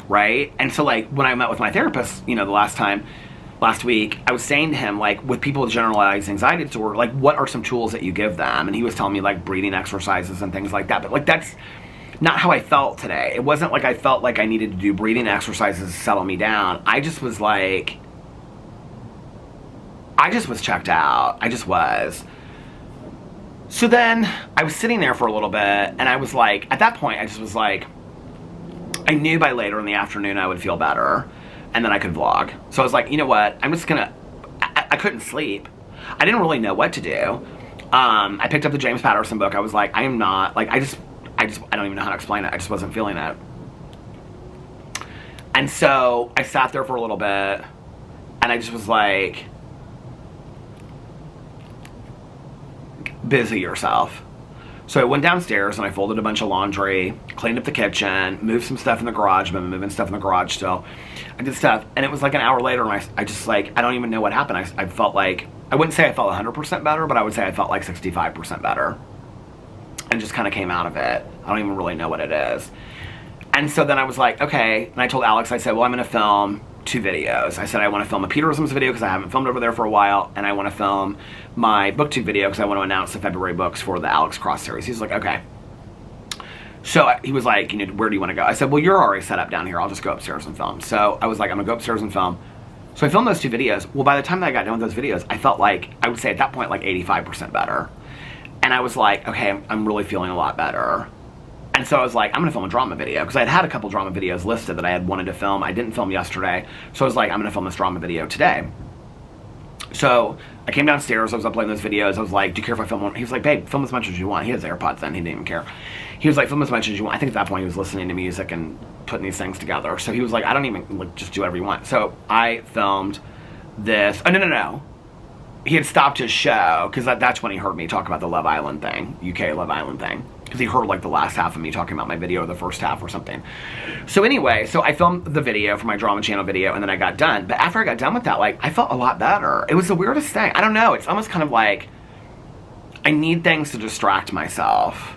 right? And so, like, when I met with my therapist, you know, last week, I was saying to him, like, with people with generalized anxiety disorder, like, what are some tools that you give them? And he was telling me, like, breathing exercises and things like that. But, like, that's not how I felt today. It wasn't like I felt like I needed to do breathing exercises to settle me down. I just was like, I just was checked out. I just was. So then I was sitting there for a little bit, and I was like, at that point, I just was like, I knew by later in the afternoon I would feel better, and then I could vlog. So I was like, you know what? I'm just gonna, I couldn't sleep. I didn't really know what to do. I picked up the James Patterson book. I was like, I am not, like, I don't even know how to explain it. I just wasn't feeling it. And so I sat there for a little bit, and I just was like, busy yourself. So I went downstairs and I folded a bunch of laundry, cleaned up the kitchen, moved some stuff in the garage. I've been moving stuff in the garage still. I did stuff, and it was like an hour later, and I just, like, I don't even know what happened. I felt like, I wouldn't say I felt 100% better, but I would say I felt like 65% better. And just kind of came out of it. I don't even really know what it is. And so then I was like, okay. And I told Alex, I said, well, I'm going to film 2 videos. I said I want to film a Peterisms video because I haven't filmed over there for a while, and I want to film my booktube video because I want to announce the February books for the Alex Cross series. He's like, okay. So he was like, you know, where do you want to go? I said, well, you're already set up down here. I'll just go upstairs and film. So I was like, I'm going to go upstairs and film. So I filmed those 2 videos. Well, by the time that I got done with those videos, I felt like, I would say at that point, like 85% better. And I was like, okay, I'm really feeling a lot better. And so I was like, I'm going to film a drama video. Because I had a couple drama videos listed that I had wanted to film. I didn't film yesterday. So I was like, I'm going to film this drama video today. So I came downstairs. I was uploading those videos. I was like, do you care if I film one? He was like, babe, film as much as you want. He has AirPods then. He didn't even care. He was like, film as much as you want. I think at that point he was listening to music and putting these things together. So he was like, I don't even, like, just do whatever you want. So I filmed this. Oh, no. He had stopped his show because that's when he heard me talk about the Love Island thing, UK Love Island thing. Because he heard, like, the last half of me talking about my video, or the first half or something. So anyway, so I filmed the video for my drama channel video, and then I got done. But after I got done with that, like, I felt a lot better. It was the weirdest thing. I don't know. It's almost kind of like I need things to distract myself.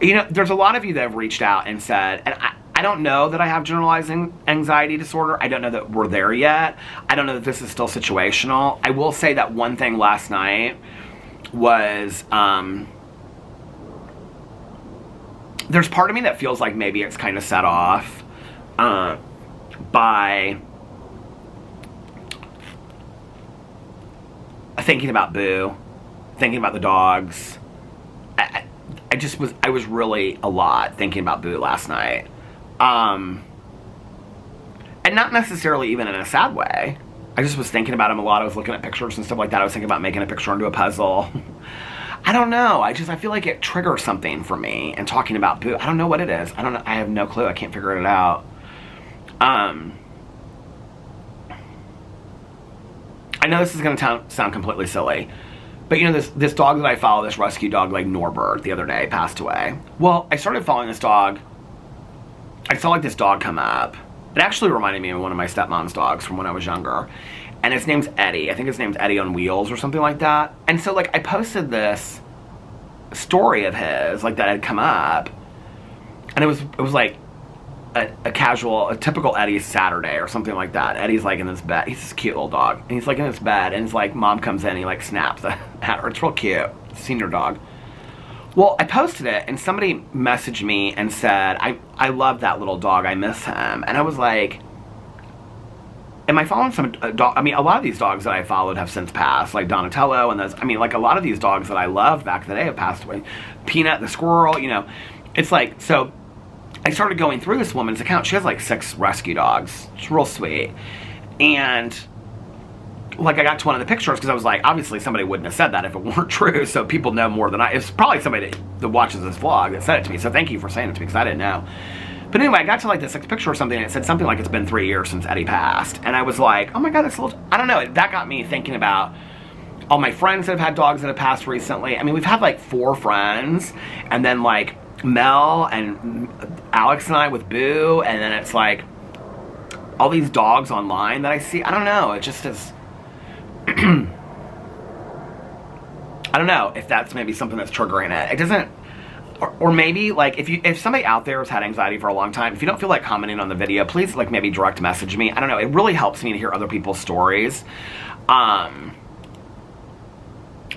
You know, there's a lot of you that have reached out and said, and I I don't know that I have generalizing anxiety disorder. I don't know that we're there yet. I don't know that this is still situational. I will say that one thing last night was, there's part of me that feels like maybe it's kind of set off by thinking about Boo, thinking about the dogs. I was really a lot thinking about Boo last night. And not necessarily even in a sad way. I just was thinking about him a lot. I was looking at pictures and stuff like that. I was thinking about making a picture into a puzzle. I don't know. I feel like it triggers something for me. And talking about Boo, I don't know what it is. I don't know. I have no clue. I can't figure it out. I know this is going to sound completely silly. But you know, this dog that I follow, this rescue dog, like Norbert, the other day, passed away. Well, I started following this dog. I saw like this dog come up. It actually reminded me of one of my stepmom's dogs from when I was younger. And his name's Eddie. I think his name's Eddie on Wheels or something like that. And so like I posted this story of his, like that had come up. And it was like a typical Eddie Saturday or something like that. Eddie's like in his bed. He's this cute little dog. And he's like in his bed and his like mom comes in and he like snaps at her. It's real cute. Senior dog. Well, I posted it and somebody messaged me and said, I love that little dog. I miss him. And I was like, am I following some dog? I mean, a lot of these dogs that I followed have since passed, like Donatello and those. I mean, like a lot of these dogs that I loved back in the day have passed away. Peanut, the squirrel, you know. It's like, so I started going through this woman's account. She has like 6 rescue dogs. It's real sweet. And like I got to one of the pictures because I was like, obviously somebody wouldn't have said that if it weren't true. So people know more than I. It's probably somebody that watches this vlog that said it to me. So thank you for saying it to me because I didn't know. But anyway, I got to like the 6th picture or something and it said something like it's been 3 years since Eddie passed. And I was like, oh my God, that's a little, I don't know. That got me thinking about all my friends that have had dogs that have passed recently. I mean, we've had like 4 friends and then like Mel and Alex and I with Boo, and then it's like all these dogs online that I see. I don't know. It just is. I don't know if that's maybe something that's triggering it. It doesn't, or maybe like if somebody out there has had anxiety for a long time, if you don't feel like commenting on the video, please like maybe direct message me. I don't know. It really helps me to hear other people's stories.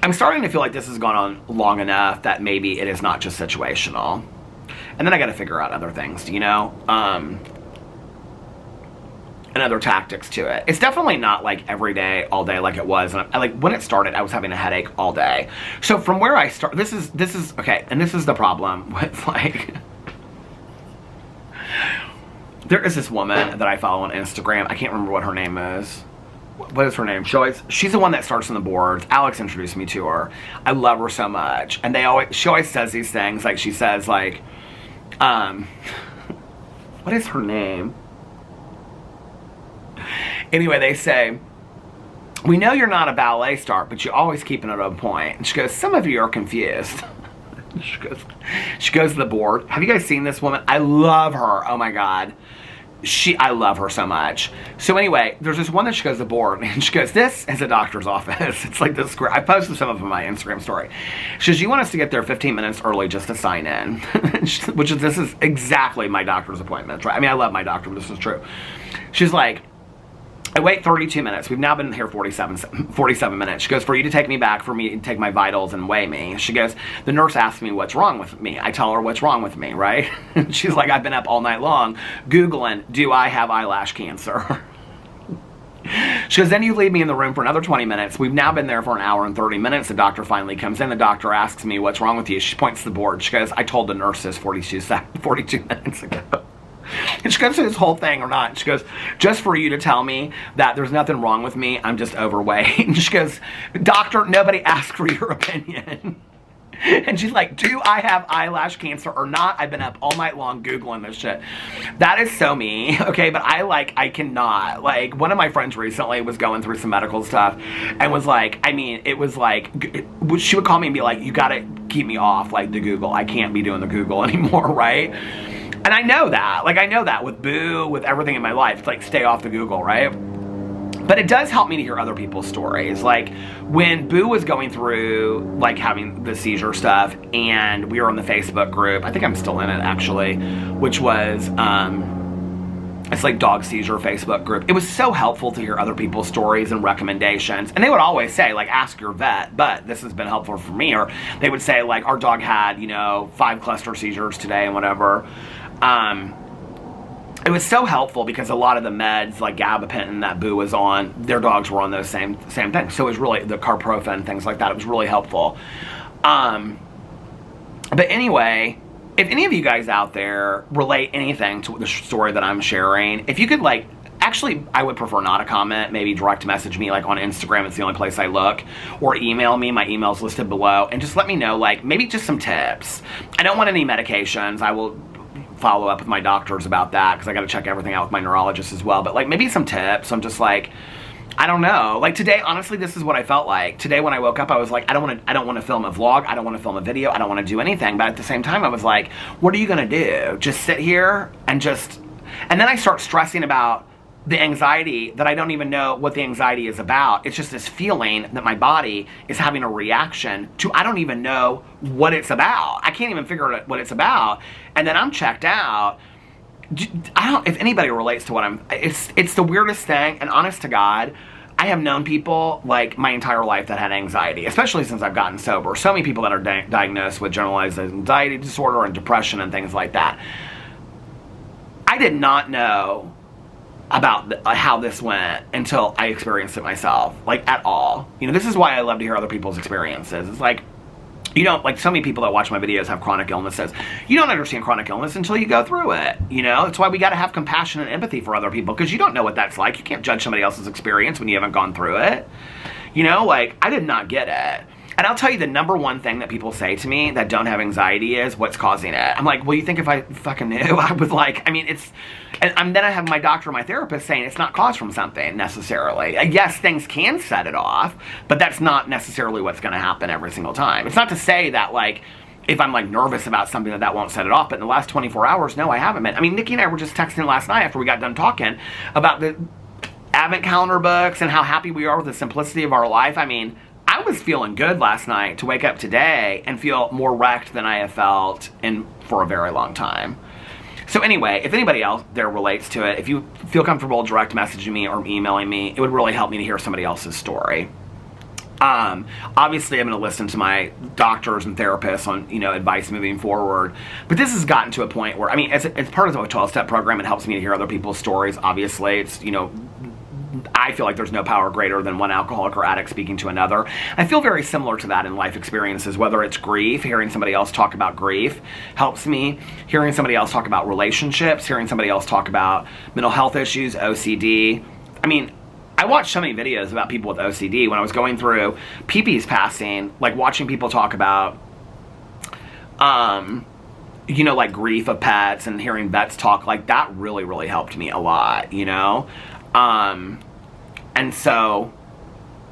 I'm starting to feel like this has gone on long enough that maybe it is not just situational. And then I got to figure out other things, you know, and other tactics to it. It's definitely not like every day, all day like it was. And I like when it started, I was having a headache all day. So from where I start, this is okay. And this is the problem with like, there is this woman that I follow on Instagram. I can't remember what her name is. What is her name? She's the one that starts on the boards. Alex introduced me to her. I love her so much. And she always says these things. Like she says like, what is her name? Anyway, they say, we know you're not a ballet star, but you always keep it on point. And she goes, some of you are confused. She goes to the board. Have you guys seen this woman? I love her. Oh my God. I love her so much. So anyway, there's this one that she goes to the board and she goes, this is a doctor's office. It's like this square. I posted some of them on my Instagram story. She says, you want us to get there 15 minutes early just to sign in, this is exactly my doctor's appointment. Right? I mean, I love my doctor, but this is true. She's like, I wait 32 minutes. We've now been here 47 minutes. She goes, for you to take me back, for me to take my vitals and weigh me. She goes, the nurse asks me what's wrong with me. I tell her what's wrong with me, right? She's like, I've been up all night long Googling, do I have eyelash cancer? She goes, then you leave me in the room for another 20 minutes. We've now been there for an hour and 30 minutes. The doctor finally comes in. The doctor asks me, what's wrong with you? She points to the board. She goes, I told the nurses 42 minutes ago. And she goes through this whole thing or not. She goes, just for you to tell me that there's nothing wrong with me, I'm just overweight. And she goes, doctor, nobody asked for your opinion. And she's like, do I have eyelash cancer or not? I've been up all night long Googling this shit. That is so me, okay? But I cannot. Like, one of my friends recently was going through some medical stuff and was like, I mean, it was like, she would call me and be like, you gotta keep me off, like, the Google. I can't be doing the Google anymore, right? And I know that. Like, I know that with Boo, with everything in my life. It's like, stay off the Google, right? But it does help me to hear other people's stories. Like, when Boo was going through, like, having the seizure stuff, and we were in the Facebook group, I think I'm still in it, actually, which was, it's like dog seizure Facebook group. It was so helpful to hear other people's stories and recommendations. And they would always say, like, ask your vet, but this has been helpful for me. Or they would say, like, our dog had, you know, 5 cluster seizures today and whatever. It was so helpful because a lot of the meds, like gabapentin that Boo was on, their dogs were on those same things. So it was really, the carprofen, things like that, it was really helpful. But anyway, if any of you guys out there relate anything to the story that I'm sharing, if you could, like, actually, I would prefer not a comment, maybe direct message me, like on Instagram, it's the only place I look, or email me, my email's listed below, and just let me know, like, maybe just some tips. I don't want any medications. I will follow up with my doctors about that because I got to check everything out with my neurologist as well. But, like, maybe some tips. I'm just like, I don't know. Like, today, honestly, this is what I felt like. Today when I woke up, I was like, I don't want to film a vlog. I don't want to film a video. I don't want to do anything. But at the same time, I was like, what are you going to do? Just sit here and just... And then I start stressing about the anxiety that I don't even know what the anxiety is about. It's just this feeling that my body is having a reaction to, I don't even know what it's about. I can't even figure out what it's about. And then I'm checked out. If anybody relates to what it's the weirdest thing. And honest to God, I have known people, like, my entire life that had anxiety, especially since I've gotten sober. So many people that are diagnosed with generalized anxiety disorder and depression and things like that. I did not know about how this went until I experienced it myself, like, at all. You know, this is why I love to hear other people's experiences. It's like, you don't, like, so many people that watch my videos have chronic illnesses. You don't understand chronic illness until you go through it, you know? It's why we got to have compassion and empathy for other people, because you don't know what that's like. You can't judge somebody else's experience when you haven't gone through it. You know, like, I did not get it. And I'll tell you, the number one thing that people say to me that don't have anxiety is, what's causing it? I'm like, well, you think if I fucking knew, I would, like, I mean, it's, and then I have my doctor and my therapist saying it's not caused from something necessarily. Yes, things can set it off, but that's not necessarily what's going to happen every single time. It's not to say that, like, if I'm, like, nervous about something that won't set it off, but in the last 24 hours, no, I haven't been. I mean, Nikki and I were just texting last night after we got done talking about the Advent calendar books and how happy we are with the simplicity of our life. I mean, I was feeling good last night to wake up today and feel more wrecked than I have felt for a very long time. So anyway, if anybody else there relates to it, if you feel comfortable direct messaging me or emailing me, it would really help me to hear somebody else's story. Obviously, I'm going to listen to my doctors and therapists on, you know, advice moving forward. But this has gotten to a point where, I mean, it's part of the 12-step program. It helps me to hear other people's stories. Obviously, it's, you know, I feel like there's no power greater than one alcoholic or addict speaking to another. I feel very similar to that in life experiences, whether it's grief, hearing somebody else talk about grief helps me. Hearing somebody else talk about relationships, hearing somebody else talk about mental health issues, OCD. I mean, I watched so many videos about people with OCD when I was going through Pee-Pee's passing, like watching people talk about, you know, like grief of pets and hearing vets talk, like that really, really helped me a lot, you know? And so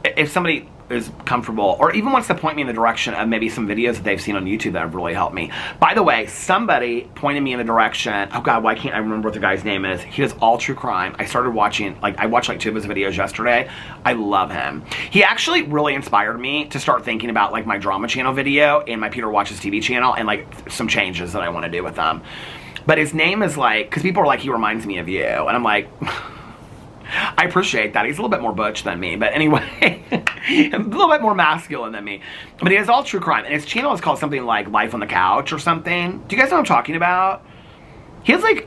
if somebody is comfortable or even wants to point me in the direction of maybe some videos that they've seen on YouTube that have really helped me. By the way, somebody pointed me in the direction, oh God, why can't I remember what the guy's name is? He does all true crime. I started watching, like, I watched like 2 of his videos yesterday. I love him. He actually really inspired me to start thinking about, like, my drama channel video and my Peter Watches TV channel and, like, some changes that I want to do with them. But his name is, like, because people are like, he reminds me of you. And I'm like... I appreciate that. He's a little bit more butch than me, but anyway, a little bit more masculine than me. But he has all true crime, and his channel is called something like Life on the Couch or something. Do you guys know what I'm talking about? He has like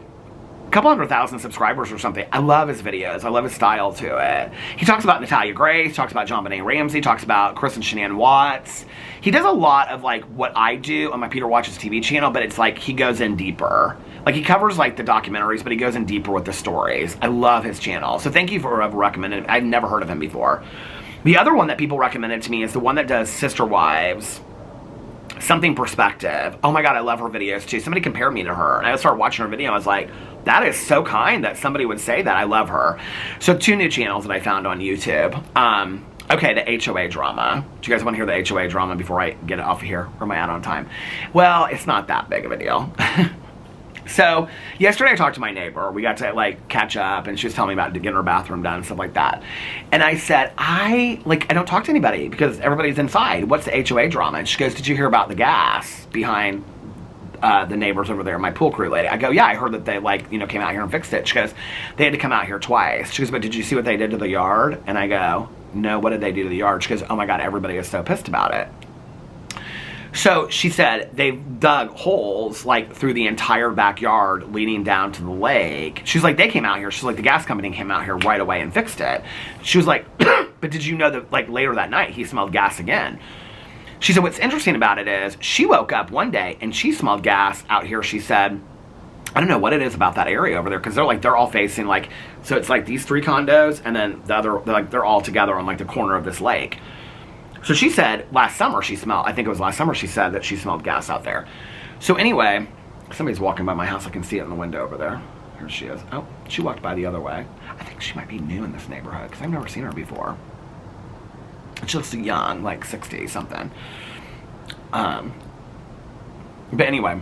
a couple 100,000 subscribers or something. I love his videos. I love his style to it. He talks about Natalia Grace, talks about John Benet Ramsey, talks about Chris and Shanann Watts. He does a lot of like what I do on my Peter Watches TV channel, but it's like he goes in deeper. Like, he covers, like, the documentaries, but he goes in deeper with the stories. I love his channel. So thank you for recommending it. I've never heard of him before. The other one that people recommended to me is the one that does Sister Wives. Something Perspective. Oh my God, I love her videos too. Somebody compared me to her. And I started watching her video. I was like, that is so kind that somebody would say that. I love her. So 2 new channels that I found on YouTube. Okay, the HOA drama. Do you guys want to hear the HOA drama before I get it off of here? Or am I out on time? Well, it's not that big of a deal. So yesterday I talked to my neighbor. We got to like catch up, and she was telling me about getting her bathroom done and stuff like that. And I said, I don't talk to anybody because everybody's inside. What's the HOA drama? And she goes, did you hear about the gas behind the neighbors over there, my pool crew lady? I go, yeah, I heard that they came out here and fixed it. She goes, they had to come out here twice. She goes, but did you see what they did to the yard? And I go, no, what did they do to the yard? She goes, oh my God, everybody is so pissed about it. So she said they've dug holes like through the entire backyard leading down to the lake. She's like, they came out here. She's like, the gas company came out here right away and fixed it. She was like, but did you know that like later that night he smelled gas again? She said, what's interesting about it is she woke up one day and she smelled gas out here. She said, I don't know what it is about that area over there, because they're all facing like, so it's like these 3 condos and then the other, they're all together on like the corner of this lake. So she said last summer she smelled, I think it was last summer she said that she smelled gas out there. So anyway, somebody's walking by my house. I can see it in the window over there. Here she is. Oh, she walked by the other way. I think she might be new in this neighborhood because I've never seen her before. She looks young, like 60 something. But anyway,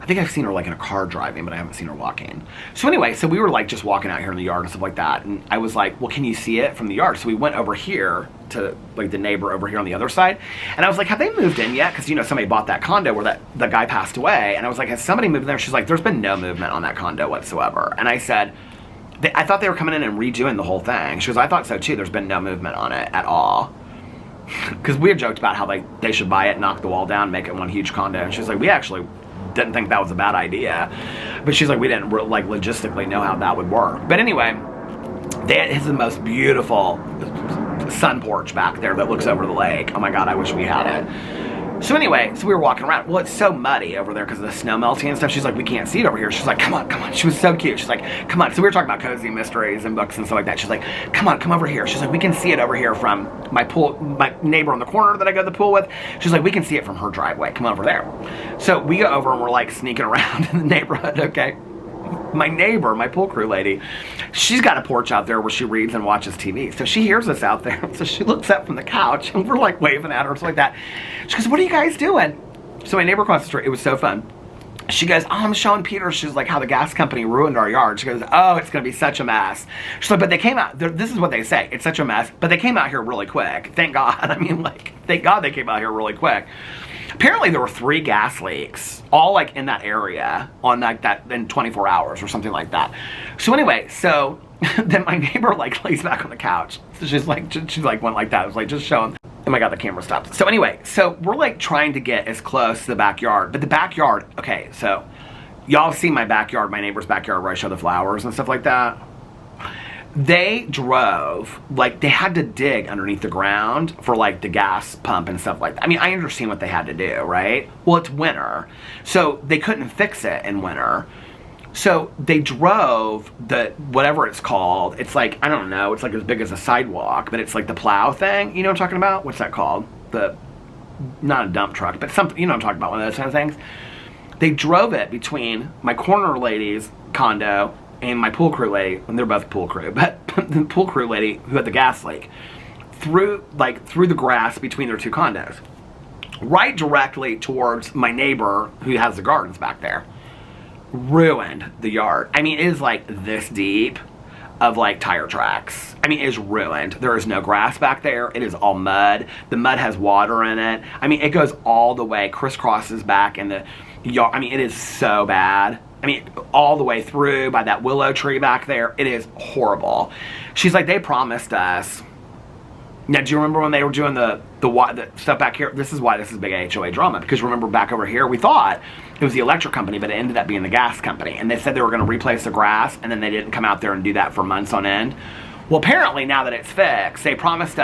I think I've seen her like in a car driving, but I haven't seen her walking. So anyway, so we were like just walking out here in the yard and stuff like that. And I was like, well, can you see it from the yard? So we went over here to like the neighbor over here on the other side. And I was like, have they moved in yet? Because, somebody bought that condo where the guy passed away. And I was like, has somebody moved in there? She's like, there's been no movement on that condo whatsoever. And I said, I thought they were coming in and redoing the whole thing. She goes, I thought so too. There's been no movement on it at all. Because we had joked about how they should buy it, knock the wall down, make it one huge condo. And she's like, we actually didn't think that was a bad idea. But she's like, we didn't like logistically know how that would work. But anyway, that is the most beautiful sun porch back there that looks over the lake. Oh my God, I wish we had it. So anyway, so we were walking around. Well, it's so muddy over there because of the snow melting and stuff. She's like, we can't see it over here. She's like, come on, come on. She was so cute. She's like, come on. So we were talking about cozy mysteries and books and stuff like that. She's like, come on, come over here. She's like, we can see it over here from my neighbor on the corner that I go to the pool with. She's like, we can see it from her driveway. Come over there. So we go over and we're like sneaking around in the neighborhood, okay? My neighbor, my pool crew lady, she's got a porch out there where she reads and watches TV. So she hears us out there. So she looks up from the couch and we're like waving at her and stuff like that. She goes, what are you guys doing? So my neighbor across the street, it was so fun. She goes, oh, I'm showing Peter. She's like, how the gas company ruined our yard. She goes, oh, it's going to be such a mess. She's like, but they came out, this is what they say. It's such a mess, but they came out here really quick. Thank God. I mean, like, thank God they came out here really quick. Apparently there were 3 gas leaks, all like in that area on like that in 24 hours or something like that. So anyway, so then my neighbor like lays back on the couch. So she's like went like that. It was like just showing. Oh my God, the camera stopped. So anyway, so we're like trying to get as close to the backyard, but the backyard, okay, so y'all see my backyard, my neighbor's backyard where I show the flowers and stuff like that. They drove, like they had to dig underneath the ground for like the gas pump and stuff like that. I mean, I understand what they had to do, right? Well, it's winter, so they couldn't fix it in winter. So they drove the, whatever it's called, it's like, I don't know, it's like as big as a sidewalk, but it's like the plow thing, you know what I'm talking about? What's that called? Not a dump truck, but something, you know what I'm talking about, one of those kind of things. They drove it between my corner lady's condo and my pool crew lady, and they're both pool crew, but the pool crew lady who had the gas leak, through the grass between their 2 condos, right directly towards my neighbor who has the gardens back there. Ruined the yard. I mean, it is like this deep of like tire tracks. I mean, it is ruined. There is no grass back there. It is all mud. The mud has water in it. I mean, it goes all the way, crisscrosses back in the yard. I mean, it is so bad. I mean, all the way through by that willow tree back there. It is horrible. She's like, they promised us. Now, do you remember when they were doing the stuff back here? This is why this is big HOA drama. Because remember back over here, we thought it was the electric company, but it ended up being the gas company. And they said they were going to replace the grass, and then they didn't come out there and do that for months on end. Well, apparently now that it's fixed, they promised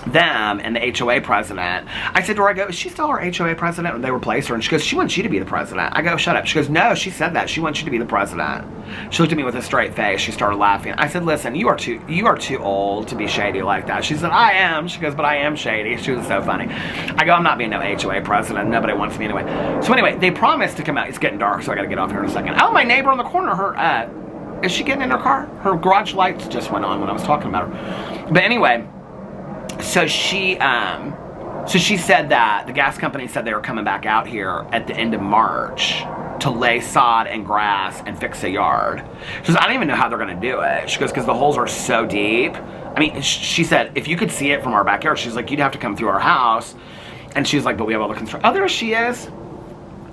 them and the HOA president. I said to her, I go, is she still our HOA president when they replaced her? And she goes, she wants you to be the president. I go, shut up. She goes, no, she said that. She wants you to be the president. She looked at me with a straight face. She started laughing. I said, listen, you are too old to be shady like that. She said, I am. She goes, but I am shady. She was so funny. I go, I'm not being no HOA president. Nobody wants me anyway. So anyway, they promised to come out. It's getting dark, so I got to get off here in a second. Oh, my neighbor in the corner, is she getting in her car? Her garage lights just went on when I was talking about her. But anyway, so she So she said that the gas company said they were coming back out here at the end of March to lay sod and grass and fix the yard. She goes, I don't even know how they're going to do it. She goes, because the holes are so deep. I mean, she said, if you could see it from our backyard, she's like, you'd have to come through our house. And she's like, but we have all the construction. Oh, there she is.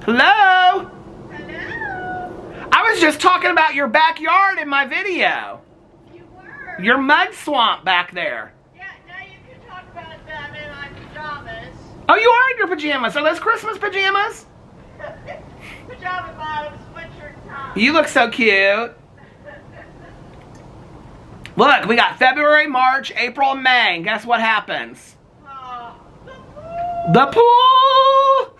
Hello? Hello? I was just talking about your backyard in my video. You were? Your mud swamp back there. Yeah, now you can talk about that in my pajamas. Oh, you are in your pajamas. Are those Christmas pajamas? Pajama bottoms, sweatshirt top. You look so cute. Look, we got February, March, April, and May. And guess what happens? The pool!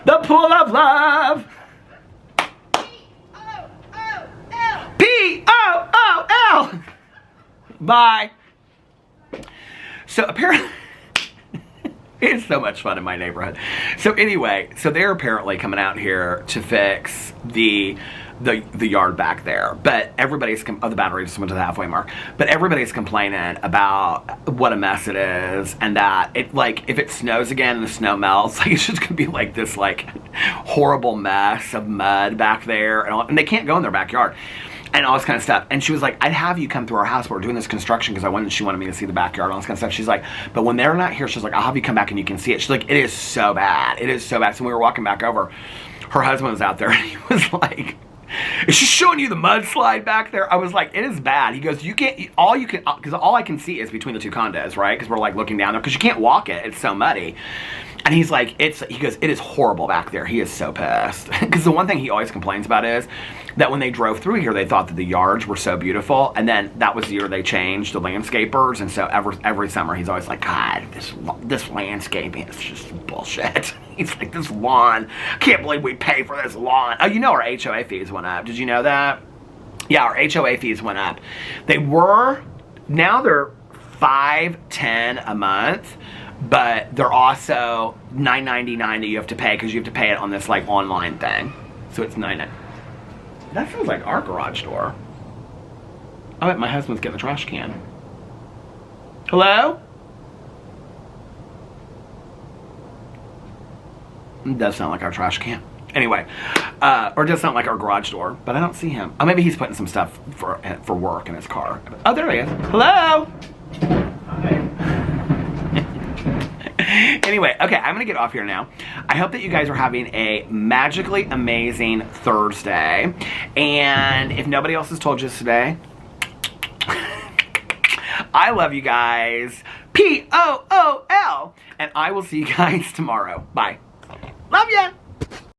The pool of love! P-O-O-L. P-O-O-L! Bye. So apparently, it's so much fun in my neighborhood. So anyway, so they're apparently coming out here to fix the yard back there, but everybody's the battery just went to the halfway mark, but everybody's complaining about what a mess it is, and that it, like, if it snows again and the snow melts, like, it's just gonna be like this like horrible mess of mud back there, and they can't go in their backyard and all this kind of stuff. And she was like, I'd have you come through our house where we're doing this construction, because she wanted me to see the backyard and all this kind of stuff. She's like, but when they're not here, she's like, I'll have you come back and you can see it. She's like, it is so bad, it is so bad. So when we were walking back over, her husband was out there and he was like, is she showing you the mudslide back there? I was like, it is bad. He goes, you can't, because all I can see is between the two condos, right? Because we're like looking down there, because you can't walk it. It's so muddy. And he's like, he goes, it is horrible back there. He is so pissed. Because the one thing he always complains about is that when they drove through here, they thought that the yards were so beautiful. And then that was the year they changed the landscapers. And so every summer, he's always like, God, this landscaping is just bullshit. He's like, this lawn, I can't believe we pay for this lawn. Oh, you know our HOA fees went up. Did you know that? Yeah, our HOA fees went up. Now they're $5.10 a month. But they're also $9.99 that you have to pay, because you have to pay it on this like online thing. So it's $9.99. That feels like our garage door. I bet my husband's getting the trash can. Hello? It does sound like our trash can. Anyway, or it does sound like our garage door, but I don't see him. Oh, maybe he's putting some stuff for work in his car. Oh, there he is. Hello? Anyway, okay, I'm gonna get off here now. I hope that you guys are having a magically amazing Thursday. And if nobody else has told you this today, I love you guys. P-O-O-L. And I will see you guys tomorrow. Bye. Love ya.